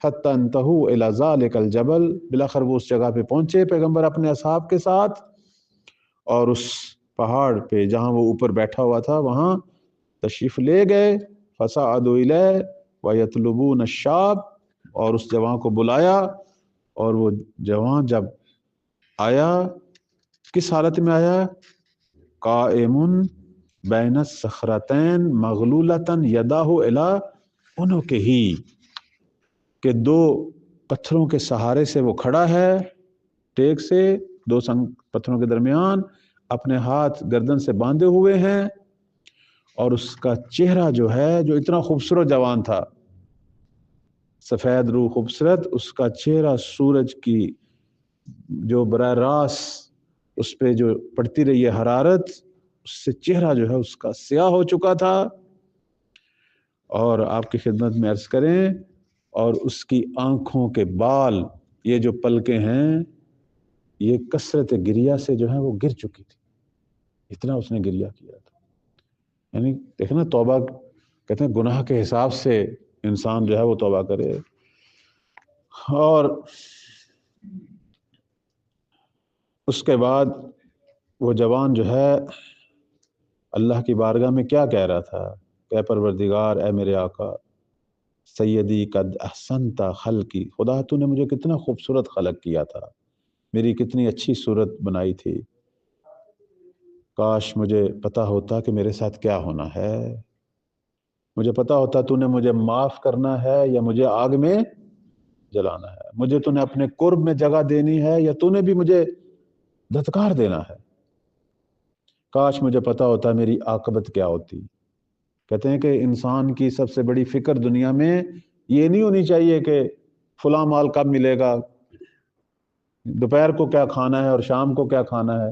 حتی انتہوا الی ذلک الجبل، بلاخر وہ اس جگہ پہ پہنچے پیغمبر اپنے اصحاب کے ساتھ، اور اس پہاڑ پہ جہاں وہ اوپر بیٹھا ہوا تھا وہاں تشریف لے گئے۔ فصعدوا الیہ ویطلبون الشاب، اور اس جوان کو بلایا، اور وہ جوان جب آیا کس حالت میں آیا، قائم بین الصخرتین مغلولۃ یداہ الی عنقہ، کہ دو پتھروں کے سہارے سے وہ کھڑا ہے، ٹیک سے دو پتھروں کے درمیان، اپنے ہاتھ گردن سے باندھے ہوئے ہیں، اور اس کا چہرہ جو ہے، جو اتنا خوبصورت جوان تھا، سفید روح خوبصورت، اس کا چہرہ سورج کی جو براہ راست اس پہ جو پڑتی رہی ہے حرارت، اس سے چہرہ جو ہے اس کا سیاہ ہو چکا تھا۔ اور آپ کی خدمت میں عرض کریں، اور اس کی آنکھوں کے بال، یہ جو پلکیں ہیں، یہ کثرت گریہ سے جو ہے وہ گر چکی تھی، اتنا اس نے گریہ کیا تھا۔ یعنی دیکھنا، توبہ کہتے ہیں گناہ کے حساب سے انسان جو ہے وہ توبہ کرے۔ اور اس کے بعد وہ جوان جو ہے اللہ کی بارگاہ میں کیا کہہ رہا تھا، اے پروردگار، اے میرے آقا، سیدی قد احسنت خلقی، خدا تو نے مجھے کتنا خوبصورت خلق کیا تھا، میری کتنی اچھی صورت بنائی تھی، کاش مجھے پتا ہوتا کہ میرے ساتھ کیا ہونا ہے، مجھے پتا ہوتا تو نے مجھے معاف کرنا ہے یا مجھے آگ میں جلانا ہے، مجھے تو نے اپنے قرب میں جگہ دینی ہے یا تو نے بھی مجھے دھتکار دینا ہے، کاش مجھے پتا ہوتا میری عاقبت کیا ہوتی۔ کہتے ہیں کہ انسان کی سب سے بڑی فکر دنیا میں یہ نہیں ہونی چاہیے کہ فلاں مال کب ملے گا، دوپہر کو کیا کھانا ہے اور شام کو کیا کھانا ہے،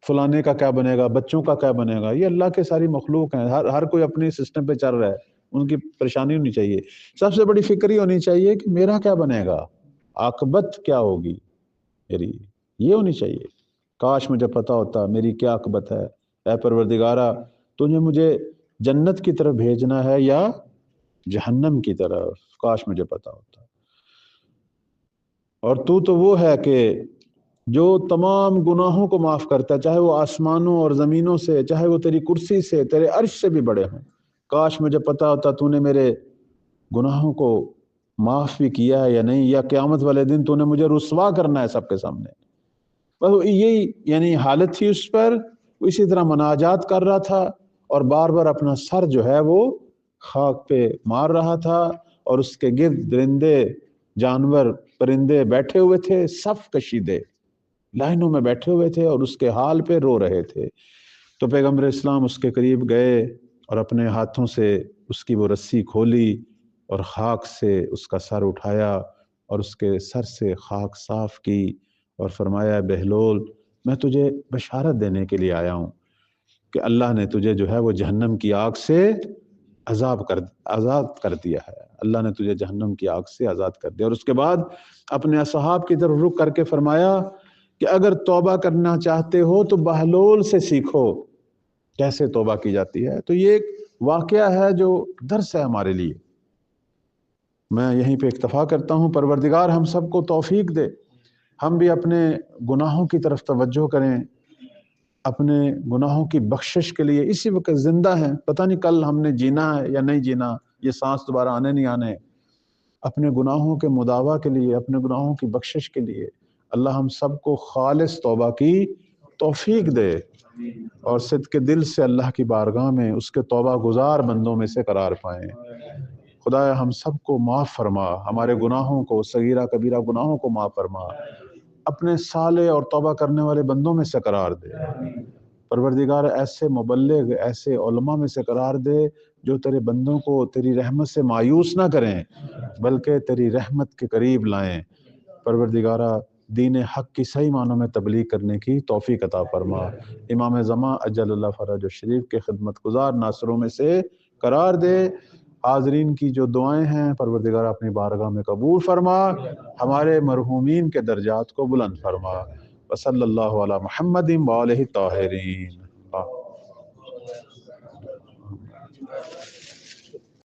فلانے کا کیا بنے گا، بچوں کا کیا بنے گا، یہ اللہ کے ساری مخلوق ہیں، ہر کوئی اپنے سسٹم پہ چل رہا ہے، ان کی پریشانی ہونی چاہیے۔ سب سے بڑی فکر یہ ہونی چاہیے کہ میرا کیا بنے گا، عاقبت کیا ہوگی میری، یہ ہونی چاہیے۔ کاش مجھے پتا ہوتا میری کیا عاقبت ہے، اے پروردگارہ تو نے مجھے جنت کی طرف بھیجنا ہے یا جہنم کی طرف، کاش مجھے پتا ہوتا۔ اور تو وہ ہے کہ جو تمام گناہوں کو معاف کرتا ہے، چاہے وہ آسمانوں اور زمینوں سے، چاہے وہ تیری کرسی سے، تیرے عرش سے بھی بڑے ہوں، کاش مجھے پتا ہوتا تو نے میرے گناہوں کو معاف بھی کیا ہے یا نہیں، یا قیامت والے دن تو نے مجھے رسوا کرنا ہے سب کے سامنے۔ بس یہی یعنی حالت تھی اس پر، وہ اسی طرح مناجات کر رہا تھا اور بار بار اپنا سر جو ہے وہ خاک پہ مار رہا تھا، اور اس کے گرد درندے، جانور، پرندے بیٹھے ہوئے تھے، صف کشیدے لائنوں میں بیٹھے ہوئے تھے اور اس کے حال پہ رو رہے تھے۔ تو پیغمبر اسلام اس کے قریب گئے اور اپنے ہاتھوں سے اس کی وہ رسی کھولی اور خاک سے اس کا سر اٹھایا اور اس کے سر سے خاک صاف کی اور فرمایا، بہلول میں تجھے بشارت دینے کے لیے آیا ہوں کہ اللہ نے تجھے جو ہے وہ جہنم کی آگ سے آزاد کر دیا ہے، اللہ نے تجھے جہنم کی آگ سے آزاد کر دیا۔ اور اس کے بعد اپنے اصحاب کی طرف رخ کر کے فرمایا کہ اگر توبہ کرنا چاہتے ہو تو بہلول سے سیکھو کیسے توبہ کی جاتی ہے۔ تو یہ ایک واقعہ ہے جو درس ہے ہمارے لیے۔ میں یہیں پہ اکتفا کرتا ہوں۔ پروردگار ہم سب کو توفیق دے، ہم بھی اپنے گناہوں کی طرف توجہ کریں، اپنے گناہوں کی بخشش کے لیے اسی وقت زندہ ہیں، پتہ نہیں کل ہم نے جینا ہے یا نہیں جینا، یہ سانس دوبارہ آنے نہیں آنے۔ اپنے گناہوں کے مداوع کے لیے، اپنے گناہوں کی بخشش کے لیے اللہ ہم سب کو خالص توبہ کی توفیق دے، اور صدق دل سے اللہ کی بارگاہ میں اس کے توبہ گزار بندوں میں سے قرار پائیں۔ خدایا ہم سب کو معاف فرما، ہمارے گناہوں کو، صغیرہ کبیرہ گناہوں کو معاف فرما، اپنے صالح اور توبہ کرنے والے بندوں میں سے قرار دے۔ پروردگار ایسے مبلغ، ایسے علماء میں سے قرار دے جو تیرے بندوں کو تیری رحمت سے مایوس نہ کریں بلکہ تیری رحمت کے قریب لائیں۔ پروردگارہ دین حق کی صحیح معنوں میں تبلیغ کرنے کی توفیق عطا فرما۔ امام زمان اجل اللہ فرج الشریف کے خدمت گزار ناصروں میں سے قرار دے۔ حاضرین کی جو دعائیں ہیں پروردگار اپنی بارگاہ میں قبول فرما، ہمارے مرحومین کے درجات کو بلند فرما۔ وصلی اللہ علی محمد وآلہ الطاہرین۔